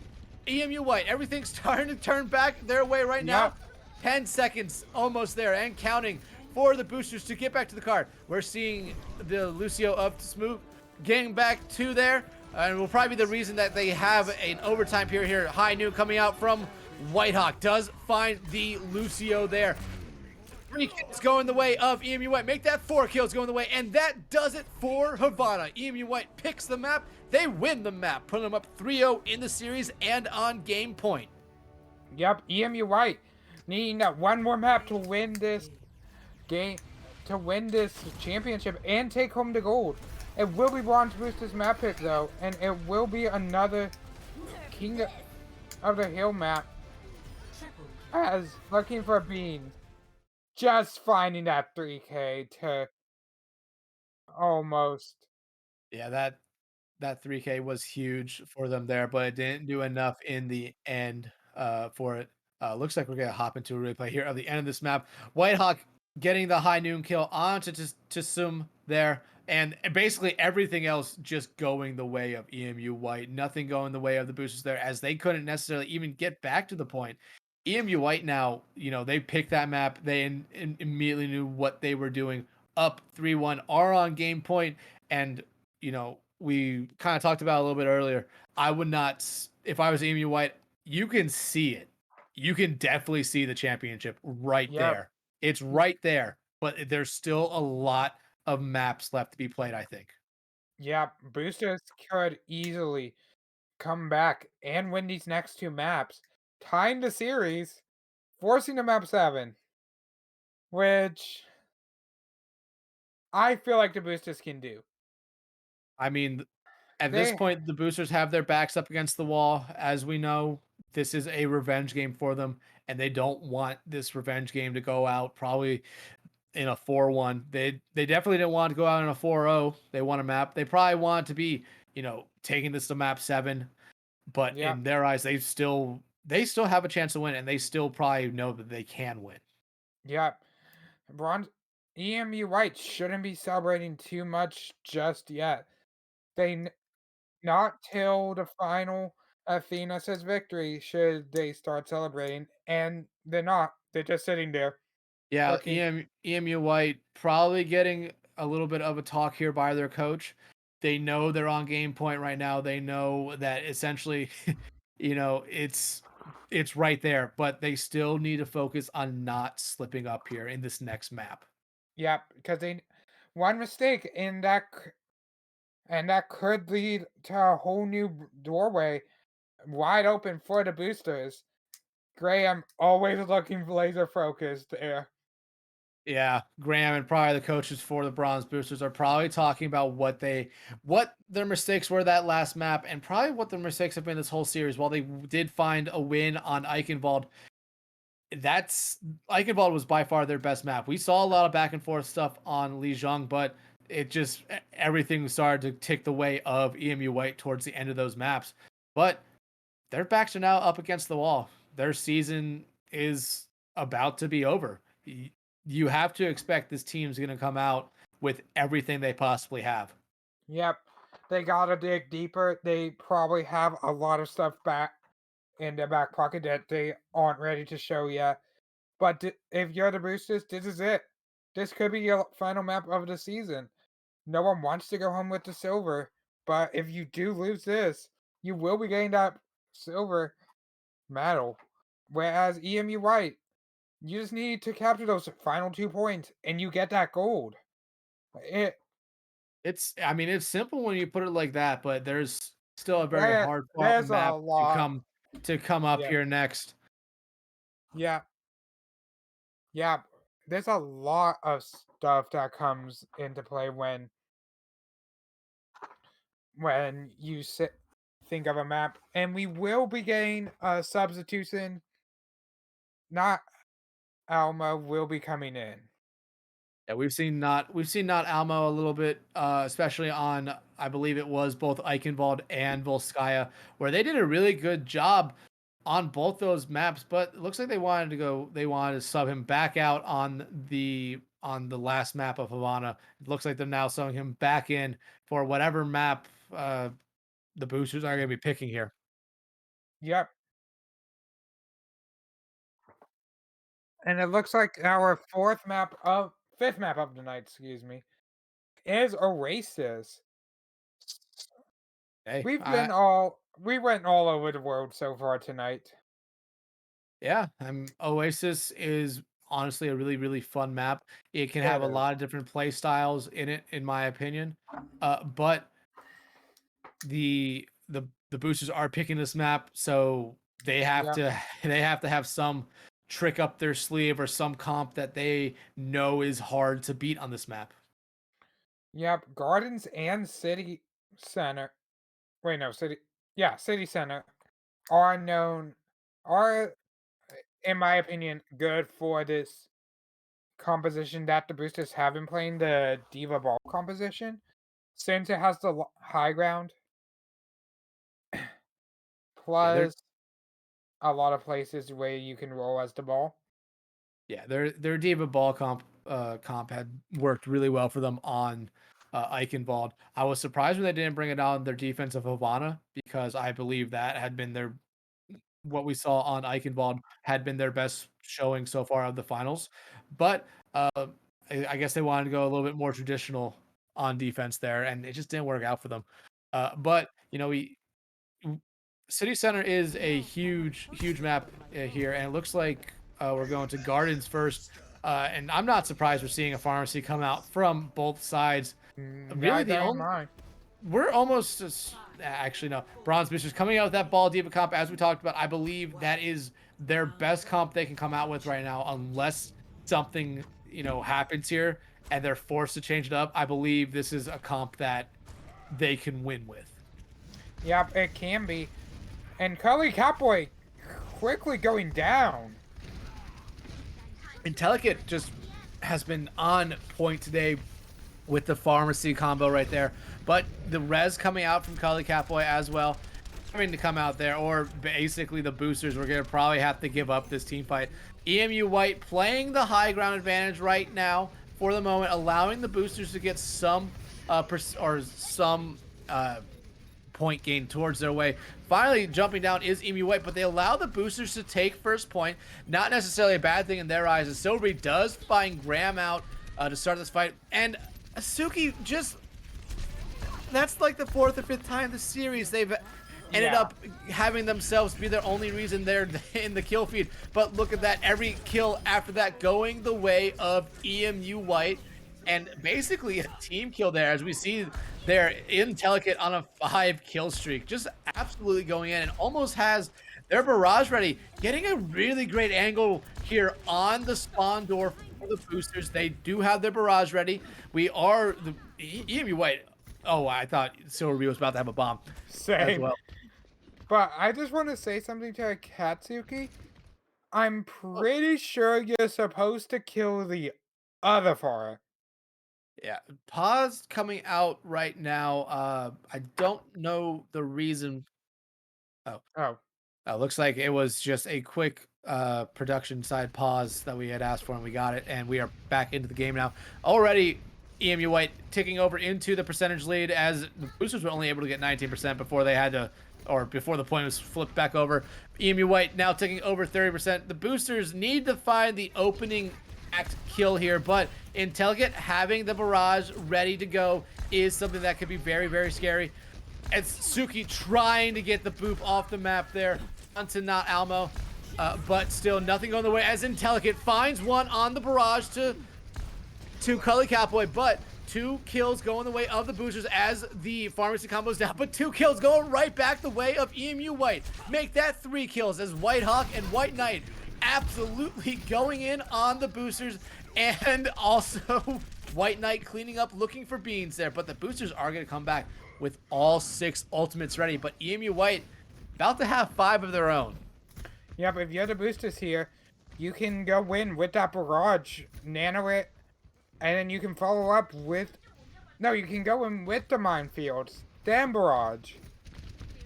EMU White. Everything's starting to turn back their way right now. 10 seconds almost there and counting for the boosters to get back to the card. We're seeing the Lucio of Smooth getting back to there, and will probably be the reason that they have an overtime period here. High noon coming out from Whitehawk does find the Lucio there. 3 kills going the way of EMU White. Make that 4 kills going the way, and that does it for Havana. EMU White picks the map. They win the map, putting them up 3-0 in the series and on game point. Yep, EMU White needing that one more map to win this game, to win this championship and take home the gold. It will be Bronze Boosters map pick though, and it will be another King of the Hill map as Looking for Beans just finding that 3k to almost. Yeah, that 3K was huge for them there, but it didn't do enough in the end for it. Looks like we're going to hop into a replay here of the end of this map. Whitehawk getting the high noon kill onto Tsum there, and basically everything else just going the way of EMU White. Nothing going the way of the boosters there, as they couldn't necessarily even get back to the point. EMU White now, they picked that map. They immediately knew what they were doing. Up 3-1, are on game point, and we kind of talked about it a little bit earlier. I would not, if I was EMU White, you can see it. You can definitely see the championship right there. It's right there, but there's still a lot of maps left to be played, I think. Yeah, boosters could easily come back and win these next 2 maps, tying the series, forcing the map 7, which I feel like the boosters can do. I mean, at this point, the boosters have their backs up against the wall. As we know, this is a revenge game for them, and they don't want this revenge game to go out probably in a 4-1. They definitely didn't want to go out in a 4-0. They want a map. They probably want to be, taking this to map 7. But in their eyes, they still have a chance to win, and they still probably know that they can win. Yeah. EMU White shouldn't be celebrating too much just yet. Not till the final Athena says victory should they start celebrating, and they're not. They're just sitting there. Yeah, EMU White probably getting a little bit of a talk here by their coach. They know they're on game point right now. They know that essentially, it's right there, but they still need to focus on not slipping up here in this next map. Yeah, because one mistake and that could lead to a whole new doorway wide open for the boosters. Graham always looking laser focused there. Yeah, Graham and probably the coaches for the Bronze Boosters are probably talking about what their mistakes were that last map, and probably what their mistakes have been this whole series. While they did find a win on Eichenwald, that's Eichenwald was by far their best map. We saw a lot of back and forth stuff on Lijiang, but it just everything started to tick the way of EMU White towards the end of those maps. But their backs are now up against the wall. Their season is about to be over. You have to expect this team's going to come out with everything they possibly have. Yep. They gotta dig deeper. They probably have a lot of stuff back in their back pocket that they aren't ready to show yet. But if you're the Boosters, this is it. This could be your final map of the season. No one wants to go home with the silver, but if you do lose this, you will be getting that silver medal. Whereas EMU White, you just need to capture those final 2 points and you get that gold. It I mean, it's simple when you put it like that, but there's still a very hard fought there's a map lot. to come up Yeah. here next. Yeah. Yeah. There's a lot of stuff that comes into play when you think of a map, and we will be getting a substitution. Not Alma will be coming in. Yeah, we've seen not Almo a little bit, especially on I believe it was both Eichenwald and Volskaya, where they did a really good job on both those maps. But it looks like they wanted to sub him back out on the last map of Havana. It looks like they're now subbing him back in for whatever map the boosters are going to be picking here. Yep. And it looks like our fifth map of the night, excuse me, is Oasis. Hey, We went all over the world so far tonight. yeah, Oasis is honestly a really, really fun map. It can have a It is. lot of different play styles in it, in my opinion. But the boosters are picking this map, so they have Yeah. to have some trick up their sleeve or some comp that they know is hard to beat on this map. Yep, Gardens and City Center. Wait, no, City. Yeah, City Center are in my opinion good for this composition that the boosters have been playing, the Diva Ball composition, since it has the high ground Yeah, plus a lot of places where you can roll as the ball. their Diva Ball comp had worked really well for them on Eichenwald. I was surprised when they didn't bring it on their defense of Havana because I believe that had been what we saw on Eichenwald had been their best showing so far of the finals. But I guess they wanted to go a little bit more traditional on defense there, and it just didn't work out for them. But City Center is a huge map here, and it looks like we're going to Gardens first. And I'm not surprised we're seeing a pharmacy come out from both sides. Really, Neither am I. we're almost actually no. Bronze Boosters coming out with that ball diva comp as we talked about. I believe that is their best comp they can come out with right now, unless something happens here and they're forced to change it up. I believe this is a comp that they can win with. Yep, it can be. And Cully Catboy quickly going down. Intellicate just has been on point today with the pharmacy combo right there. But the res coming out from Kali Catboy as well, having to come out there, or basically the boosters were going to probably have to give up this team fight. EMU White playing the high ground advantage right now for the moment, allowing the boosters to get some point gain towards their way. Finally, jumping down is EMU White, but they allow the boosters to take first point. Not necessarily a bad thing in their eyes, as Silvery does find Graham out to start this fight. And Asuki just... That's like the fourth or fifth time this series they've ended up having themselves be their only reason they're in the kill feed. But look at that, every kill after that going the way of EMU White. And basically a team kill there, as we see there Intellicate on a 5 kill streak, just absolutely going in and almost has their barrage ready, getting a really great angle here on the spawn door for the boosters. They do have their barrage ready. We are the EMU White. Oh, I thought Silverby was about to have a bomb. Same. As well. But I just want to say something to Katsuki. I'm pretty sure you're supposed to kill the other far. Yeah, pause coming out right now. I don't know the reason. Oh, Oh, looks like it was just a quick production side pause that we had asked for, and we got it, and we are back into the game now. Already, EMU White ticking over into the percentage lead as the boosters were only able to get 19% before they had to, or before the point was flipped back over. EMU White now taking over 30%. The boosters need to find the opening act kill here, but Intelligent having the barrage ready to go is something that could be very, very scary. It's Suki trying to get the boop off the map there onto not Almo, but still nothing going the way as Intelligent finds one on the barrage to Cully Cowboy, but 2 kills going the way of the boosters as the pharmacy combos down, but 2 kills going right back the way of EMU White. Make that 3 kills as White Hawk and White Knight absolutely going in on the boosters, and also White Knight cleaning up, looking for beans there, but the boosters are going to come back with all 6 ultimates ready, but EMU White about to have 5 of their own. yeah, but if you're the boosters here, you can go in with that barrage, nano it, and then you can follow up with... No, you can go in with the minefields, then barrage.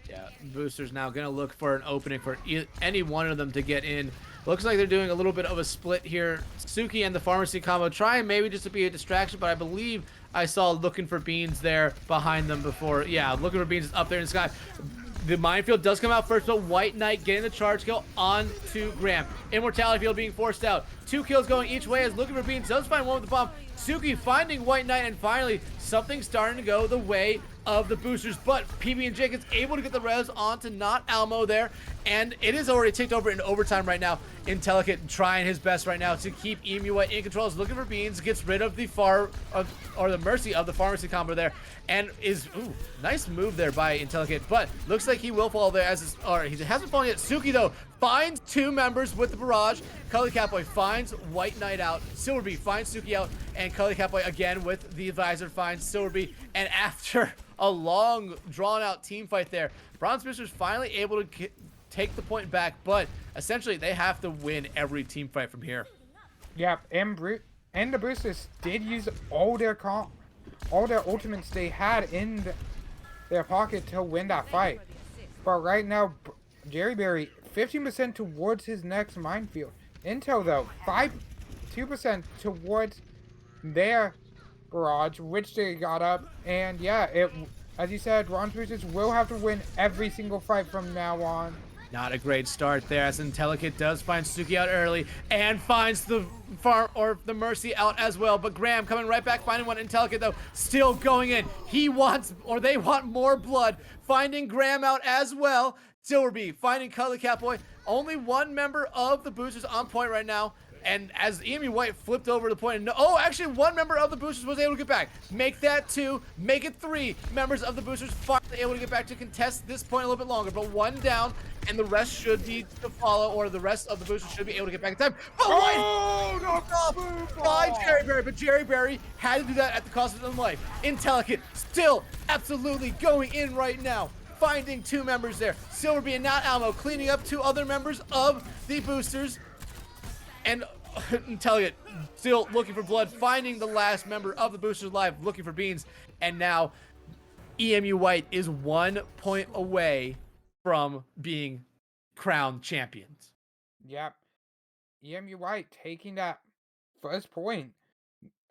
Yeah, boosters now going to look for an opening for any one of them to get in. Looks like they're doing a little bit of a split here. Suki and the pharmacy combo trying maybe just to be a distraction, but I believe I saw looking for beans there behind them before. Yeah, looking for beans is up there in the sky. The minefield does come out first, but White Knight getting the charge kill on to Graham. Immortality field being forced out. 2 kills going each way as looking for beans does find one with the bomb. Suki finding White Knight, and finally something starting to go the way of the boosters, but PB and Jenkins able to get the res onto not Almo there, and it is already ticked over into overtime right now. Intelligent trying his best right now to keep EMU White in control. Is looking for beans, gets rid of the or the mercy of the pharmacy combo there, and is nice move there by Intelligent, but looks like he will fall there or he hasn't fallen yet. Suki though finds 2 members with the barrage. Cully Catboy finds White Knight out. Silverby finds Suki out, and Cully Catboy again with the advisor finds Silverby, and after a long drawn out team fight there, Bronze Boosters finally able to take the point back, but essentially they have to win every team fight from here. Yep, and the boosters did use all their ultimates they had in their pocket to win that fight. But right now, Jerry Berry 15% towards his next minefield. Intel though 2% towards their barrage, which they got up, and yeah, as you said, Bronze Boosters will have to win every single fight from now on. Not a great start there as Intelligent does find Suki out early and finds the the Mercy out as well, but Graham coming right back, finding one. Intelligent though still going in. They want more blood, finding Graham out as well. Silverby finding Cully Catboy. Only 1 member of the boosters on point right now. And as EMU White flipped over the point, actually 1 member of the boosters was able to get back. Make that 2, make it 3 members of the boosters finally able to get back to contest this point a little bit longer. But 1 down, and the rest should be to follow, or the rest of the boosters should be able to get back in time. But White by Jerry Berry, but Jerry Berry had to do that at the cost of his own life. Intelligent still absolutely going in right now. Finding 2 members there. Silverby and not Almo cleaning up 2 other members of the boosters. And Intelligent still looking for blood, finding the last member of the boosters alive, looking for beans. And now EMU White is 1 point away from being crowned champions. Yep. EMU White taking that first point.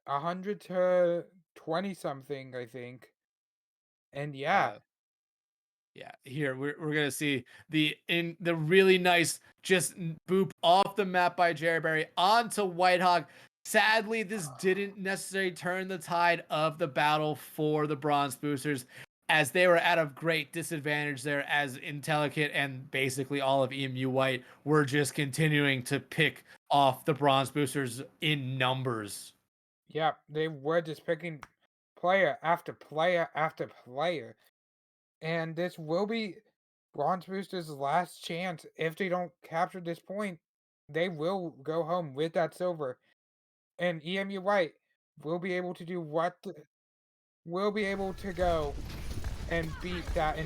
100 to 20 something, I think. And yeah. Yeah, here we're gonna see the really nice just boop off the map by Jerry Berry onto Whitehawk. Sadly, this didn't necessarily turn the tide of the battle for the Bronze Boosters, as they were at a great disadvantage there, as Intelligent and basically all of EMU White were just continuing to pick off the Bronze Boosters in numbers. Yep, they were just picking player after player after player. And this will be Bronze Boosters' last chance. If they don't capture this point, they will go home with that silver. And EMU White will be able to do will be able to go and beat that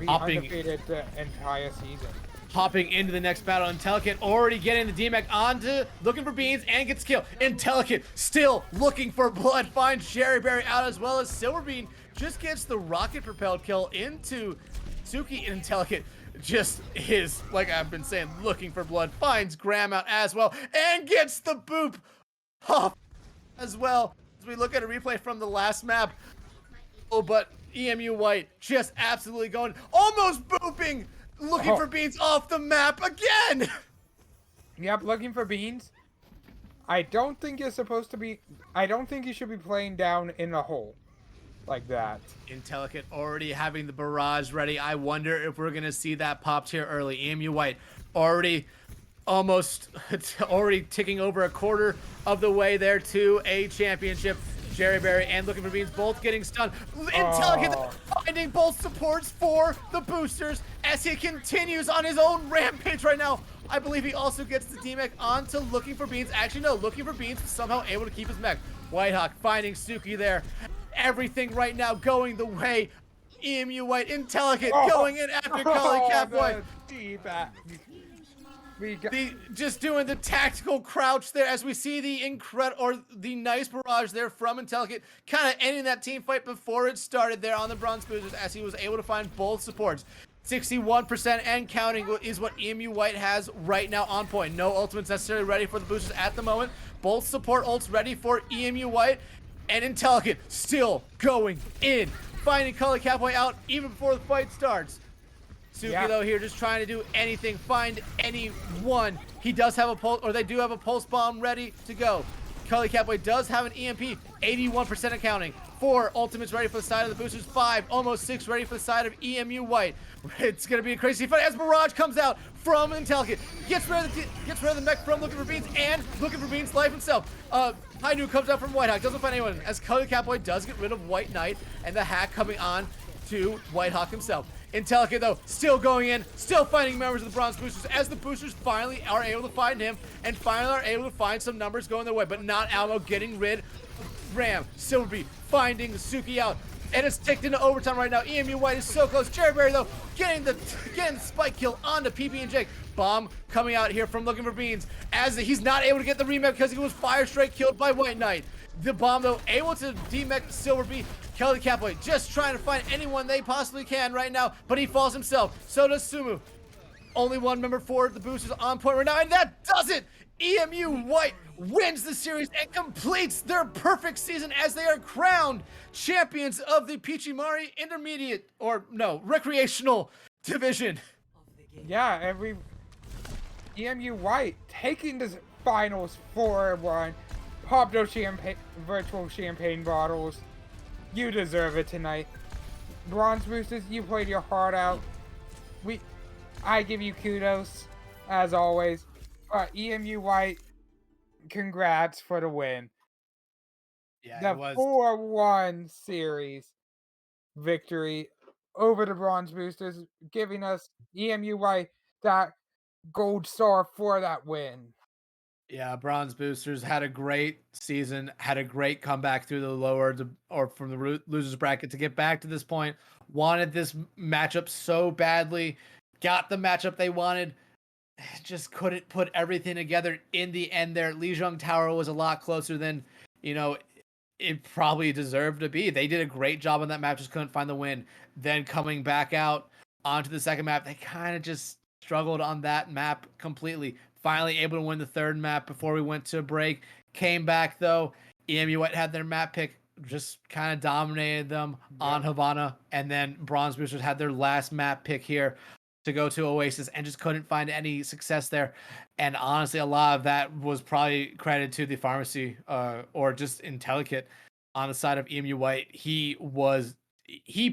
undefeated the entire season. hopping into the next battle. Intellicate already getting the DMAC onto, looking for beans and gets killed. Intellicate still looking for blood, finds Jerry Berry out as well as Silverbean just gets the rocket propelled kill into Suki. And Intellicate just is, like I've been saying, looking for blood, finds Graham out as well and gets the boop off as well. As we look at a replay from the last map, oh, but EMU White just absolutely going, almost booping, looking for beans off the map again. Yep, looking for beans. I don't think you're supposed to be. I don't think you should be playing down in a hole like that. Intellicate already having the barrage ready. I wonder if we're gonna see that popped here early. EMU White already almost already ticking over a quarter of the way there to a championship. Jerry Berry and looking for beans both getting stunned. Intelligent finding both supports for the boosters as he continues on his own rampage right now. I believe he also gets the DMAC onto looking for beans. Actually, no, looking for beans was somehow able to keep his mech. Whitehawk finding Suki there. Everything right now going the way. EMU White, Intelligent going in after Cully Catboy. Just doing the tactical crouch there as we see the nice barrage there from Intelligent, kind of ending that team fight before it started there on the Bronze Boosters as he was able to find both supports. 61% and counting is what EMU White has right now on point. No ultimates necessarily ready for the boosters at the moment. Both support ults ready for EMU White, and Intelligent still going in, finding Cully Catboy out even before the fight starts. Suki though here just trying to do anything, find anyone. He does have a pulse, or they do have a pulse bomb ready to go. Cully Catboy does have an EMP, 81% accounting. 4 ultimates ready for the side of the boosters, 5, almost 6 ready for the side of EMU White. It's gonna be a crazy fight as Barrage comes out from Intelligent, gets rid of the mech from looking for beans and looking for beans life himself. Hainu comes out from Whitehawk, doesn't find anyone as Cully Catboy does get rid of White Knight and the hack coming on to Whitehawk himself. Intellicate though, still going in, still finding members of the Bronze Boosters as the Boosters finally are able to find him and finally are able to find some numbers going their way, but not Almo getting rid of Ram. Silverbeat finding Suki out, and it's ticked into overtime right now. EMU White is so close. Jerry Berry though, getting the spike kill onto PP and Jake. Bomb coming out here from looking for beans as he's not able to get the remake because he was fire straight killed by White Knight. The bomb though, able to demech Silverbeat. Kelly Catboy just trying to find anyone they possibly can right now, but he falls himself. So does Sumu. Only one member for the boosters on point right now, and that does it! EMU White wins the series and completes their perfect season as they are crowned champions of the Peachimari Intermediate, or no, Recreational Division. Yeah, EMU White taking the finals 4-1. Pop those virtual champagne bottles. You deserve it tonight. Bronze Boosters, you played your heart out. I give you kudos, as always. EMU White, congrats for the win. Yeah, The it was 4-1 series victory over the Bronze Boosters, giving us EMU White that gold star for that win. Yeah, Bronze Boosters had a great season, had a great comeback through the or from the losers bracket to get back to this point. Wanted this matchup so badly, got the matchup they wanted, just couldn't put everything together in the end there. Lijiang Tower was a lot closer than, it probably deserved to be. They did a great job on that map, just couldn't find the win. Then coming back out onto the second map, they kind of just struggled on that map completely. Finally able to win the third map before we went to a break. Came back though. EMU White had their map pick, just kind of dominated them on Havana. And then Bronze Boosters had their last map pick here to go to Oasis and just couldn't find any success there. And honestly, a lot of that was probably credited to the pharmacy or just Intellicate on the side of EMU White. He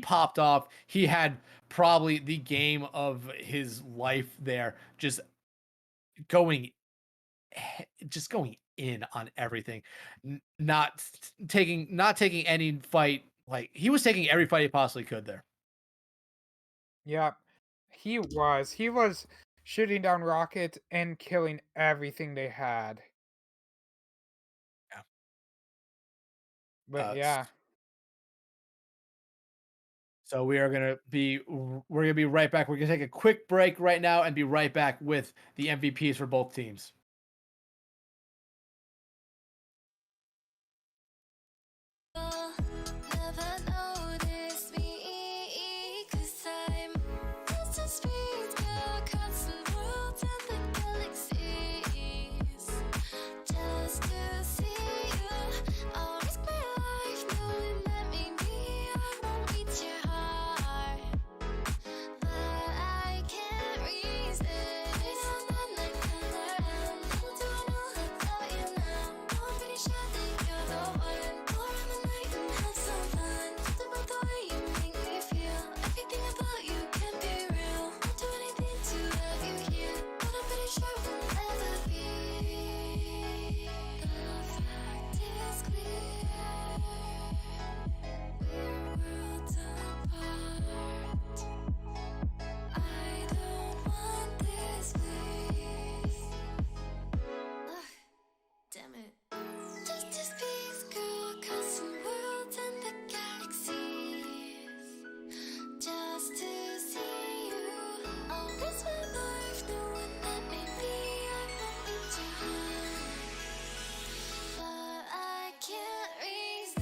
popped off. He had probably the game of his life there, just going in on everything, not taking any fight. Like, he was taking every fight he possibly could there. Yep, he was shooting down rockets and killing everything they had. Yeah. But yeah. So we're gonna be right back. We're gonna take a quick break right now and be right back with the MVPs for both teams. Never notice me, 'cause I'm just a street girl, crossing worlds and the galaxies. Just to see you, I'll risk my life knowing that maybe I won't reach your heart. But I can't resist. I'm like around. Little do I know about you now. I'm pretty sure that you're the one. Go around the night and have some fun. Something about the way you make me feel. Everything about you can be real. I'll do anything to have you here. But I'm pretty sure we'll never be. The fact is clear. We're worlds apart. I don't want this, please. Ugh, damn it. Just a space girl, crossing worlds and the galaxies. Just to see you. I'll risk my life knowing that maybe I won't reach your heart. But I can't resist.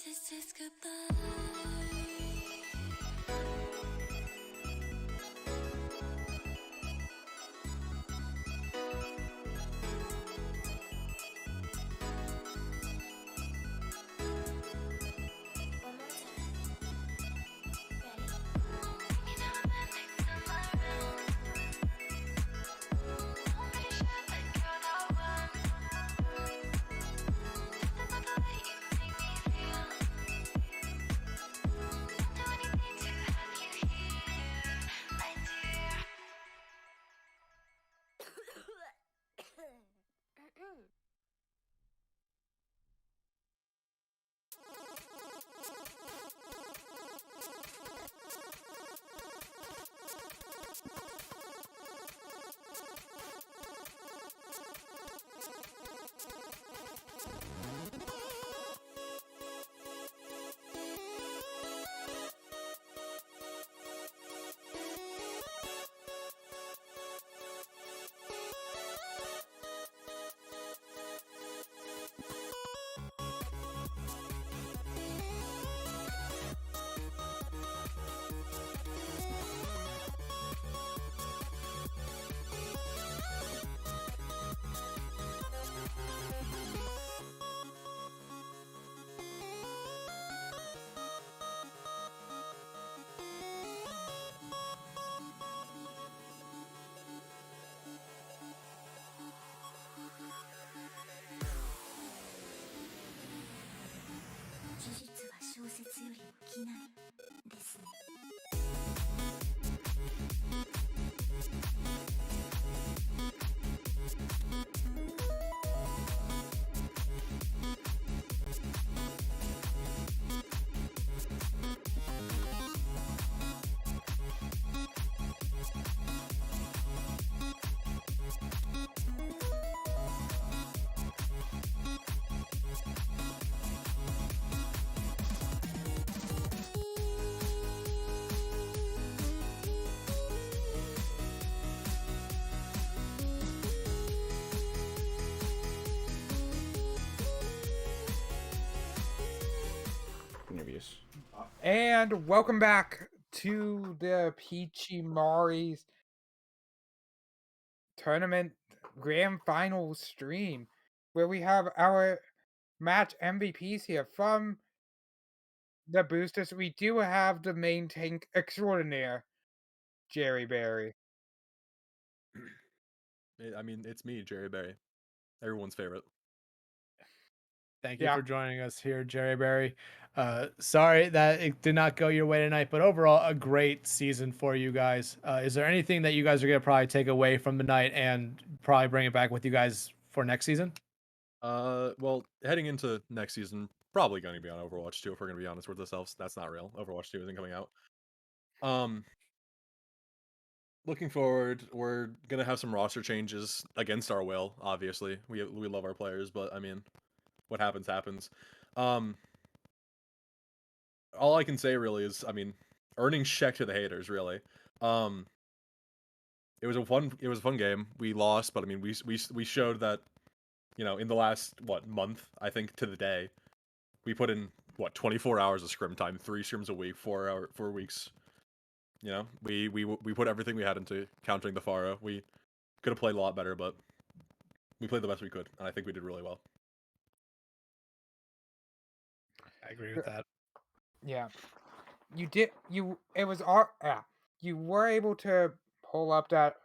This is goodbye. One more time. Interviews. And welcome back to the Peachimari's tournament grand final stream, where we have our match MVPs here from the boosters. We do have the main tank extraordinaire, Jerry Berry. I mean, it's me, Jerry Berry, everyone's favorite. Thank you Yeah. for joining us here, Jerry Berry. Sorry that it did not go your way tonight, but overall, a great season for you guys. Is there anything that you guys are going to probably take away from the night and probably bring it back with you guys for next season? Well, heading into next season, probably going to be on Overwatch 2, if we're going to be honest with ourselves. That's not real. Overwatch 2 isn't coming out. Looking forward, we're going to have some roster changes against our will, obviously. We love our players, but I mean, what happens happens. All I can say really is, I mean, earning check to the haters, really. It was a fun game. We lost, but I mean, we showed that, in the last month, I think, to the day, we put in 24 hours of scrim time, 3 scrims a week, 4 weeks. We put everything we had into countering the Pharah. We could have played a lot better, but we played the best we could, and I think we did really well. I agree with that. Yeah. You did. It was all. Yeah. You were able to pull up that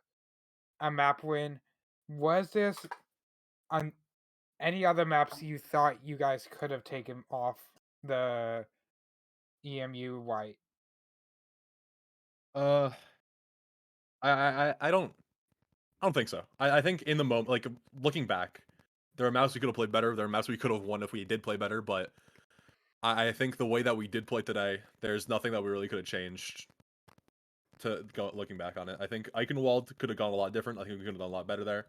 a map win. Was this on any other maps you thought you guys could have taken off the EMU white? Uh, I don't think so. I think in the moment, like looking back, there are maps we could have played better. There are maps we could have won if we did play better. But I think the way that we did play today, there's nothing that we really could have changed. To go looking back on it, I think Eichenwald could have gone a lot different. I think we could have done a lot better there.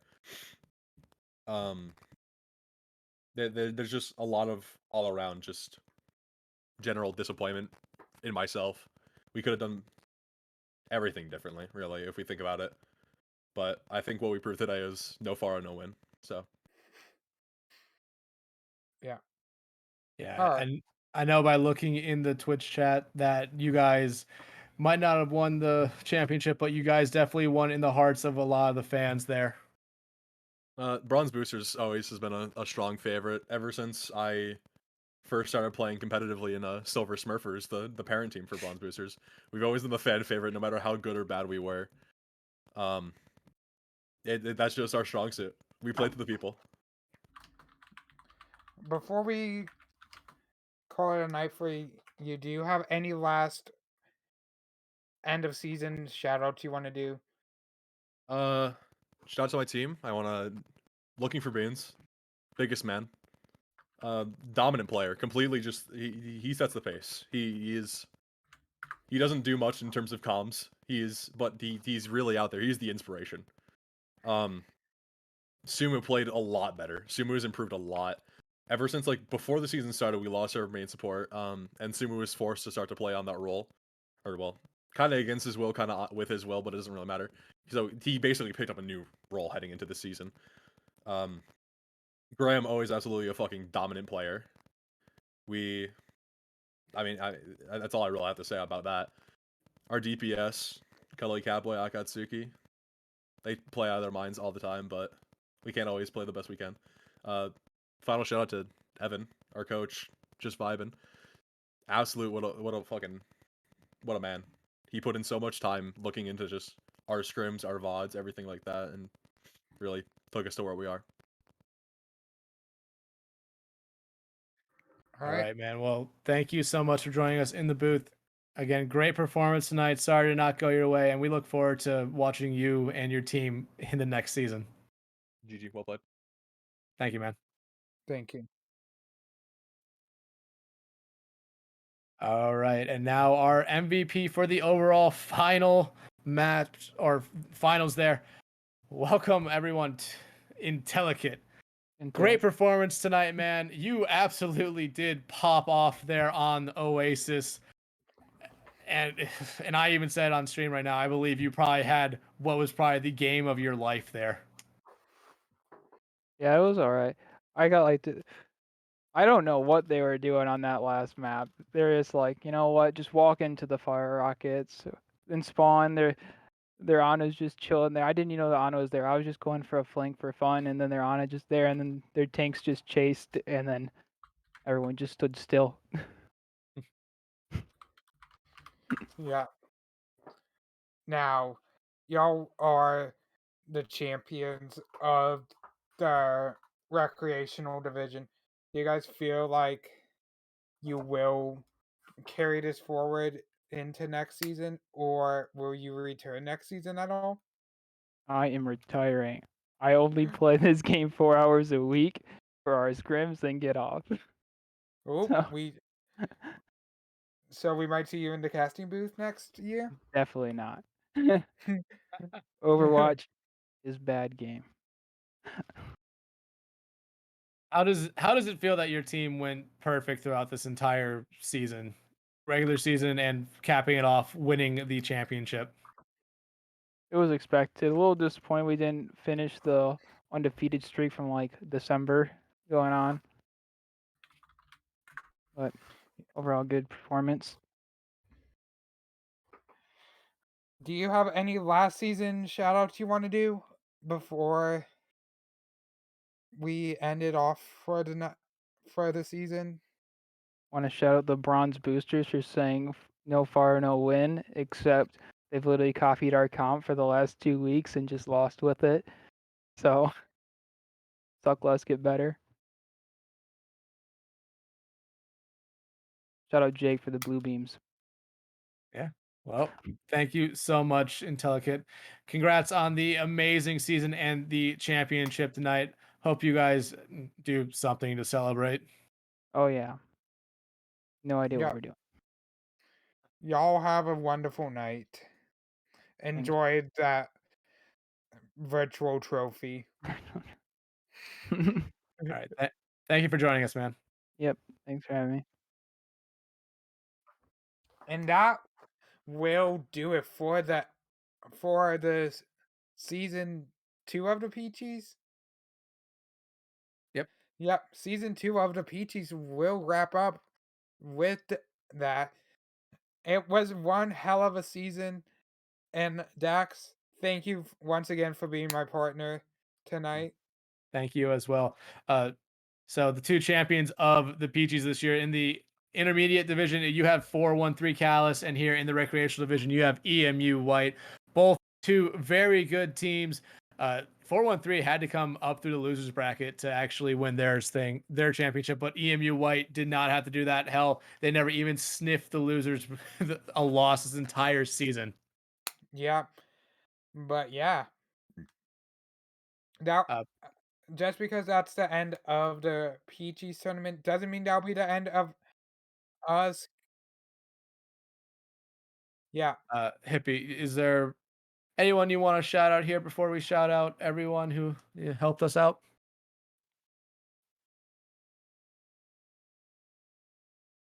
There's just a lot of all around just general disappointment in myself. We could have done everything differently, really, if we think about it. But I think what we proved today is no Pharah, no win. So Yeah. Yeah, All right. and I know by looking in the Twitch chat that you guys might not have won the championship, but you guys definitely won in the hearts of a lot of the fans there. Bronze Boosters always has been a strong favorite ever since I first started playing competitively in Silver Smurfers, the parent team for Bronze Boosters. We've always been the fan favorite, no matter how good or bad we were. That's just our strong suit. We play to the people. Before we call it a night for you, do you have any last end of season shout outs you want to do? Shout out to my team. I want to looking for beans, biggest man, dominant player. Completely, just he sets the pace. He doesn't do much in terms of comms. He's really out there. He's the inspiration. Sumu played a lot better. Sumu has improved a lot. Ever since before the season started, we lost our main support. And Sumu was forced to start to play on that role, or well, kind of against his will, kind of with his will, but it doesn't really matter. So he basically picked up a new role heading into the season. Graham always absolutely a fucking dominant player. That's all I really have to say about that. Our DPS, Kelly Cowboy, Akatsuki, they play out of their minds all the time, but we can't always play the best we can. Final shout out to Evan, our coach, just vibing. Absolute what a man. He put in so much time looking into just our scrims, our VODs, everything like that, and really took us to where we are. All All right. right, man. Well, thank you so much for joining us in the booth. Again, great performance tonight. Sorry to not go your way, and we look forward to watching you and your team in the next season. GG, well played. Thank you, man. Thank you. All right, and now our MVP for the overall final match or finals there. Welcome everyone Intellicate. Great performance tonight, man. You absolutely did pop off there on Oasis. And I even said on stream right now, I believe you probably had what was probably the game of your life there. Yeah, it was alright. I got I don't know what they were doing on that last map. They're just like, you know what? Just walk into the fire rockets and spawn. Their Ana's just chilling there. I didn't even know the Ana was there. I was just going for a flank for fun, and then their Ana just there, and then their tanks just chased, and then everyone just stood still. Yeah. Now, y'all are the champions of the recreational division. Do you guys feel like you will carry this forward into next season, or will you return next season at all? I am retiring. I only play this game 4 hours a week for our scrims, then get off. Oh, So so we might see you in the casting booth next year. definitely not. Overwatch is bad game. How does it feel that your team went perfect throughout this entire season, regular season, and capping it off, winning the championship? It was expected. A little disappointed we didn't finish the undefeated streak from like December going on. But overall good performance. Do you have any last season shout outs you want to do before we end it off for for the season? Want to shout out the bronze boosters for saying no far, no win, except they've literally copied our comp for the last 2 weeks and just lost with it. So suck less, get better. Shout out Jake for the blue beams. Yeah. Well, thank you so much, Intellicate. Congrats on the amazing season and the championship tonight. Hope you guys do something to celebrate. Oh yeah. No idea Yeah. what we're doing. Y'all have a wonderful night. Thanks. Enjoy that virtual trophy. All right. Thank you for joining us, man. Yep. Thanks for having me. And that will do it for the season 2 of the Peaches. Yep. Yep, season 2 of the Peaches will wrap up with that. It was one hell of a season, and Dax, thank you once again for being my partner tonight. Thank you as well. So the two champions of the Peaches this year in the intermediate division, you have 413 Callus, and here in the recreational division, you have EMU White. Both two very good teams. 413 had to come up through the losers bracket to actually win their championship, but EMU White did not have to do that. Hell, they never even sniffed the losers a loss this entire season. Yeah, but yeah, that Uh, just because that's the end of the Peaches tournament doesn't mean that'll be the end of us. Yeah, Hippie, is there anyone you want to shout out here before we shout out everyone who helped us out?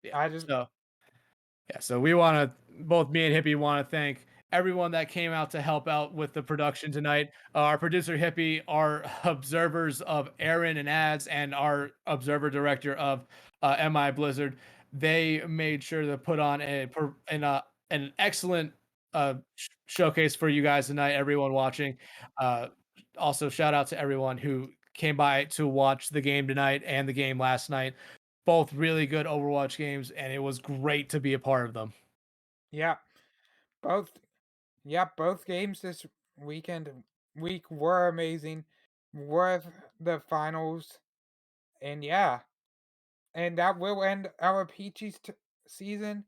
Yeah. I just So we want to, both me and Hippie want to thank everyone that came out to help out with the production tonight. Our producer Hippie, our observers of Aaron and Ads, and our observer director of MI Blizzard. They made sure to put on an excellent showcase for you guys tonight. Everyone watching. Also, shout out to everyone who came by to watch the game tonight and the game last night. Both really good Overwatch games, and it was great to be a part of them. yeah, both both games this week were amazing. Worth the finals, and yeah, and that will end our Peaches season.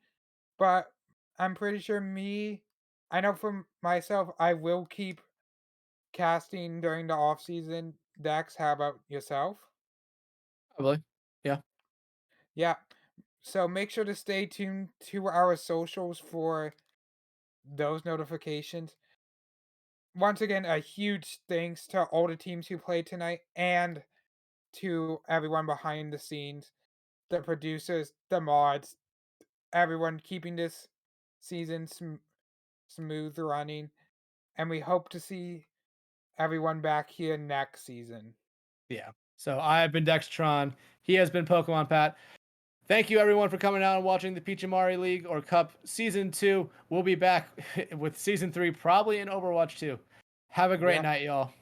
But I'm pretty sure I know for myself, I will keep casting during the off season. Dax, how about yourself? Probably. Yeah. Yeah. So make sure to stay tuned to our socials for those notifications. Once again, a huge thanks to all the teams who played tonight and to everyone behind the scenes, the producers, the mods, everyone keeping this season smooth running. And we hope to see everyone back here next season. Yeah. So I've been Dextron. He has been Pokemon Pat. Thank you everyone for coming out and watching the Peachimari League or Cup Season 2. We'll be back with Season 3 probably in Overwatch 2. Have a great night, y'all.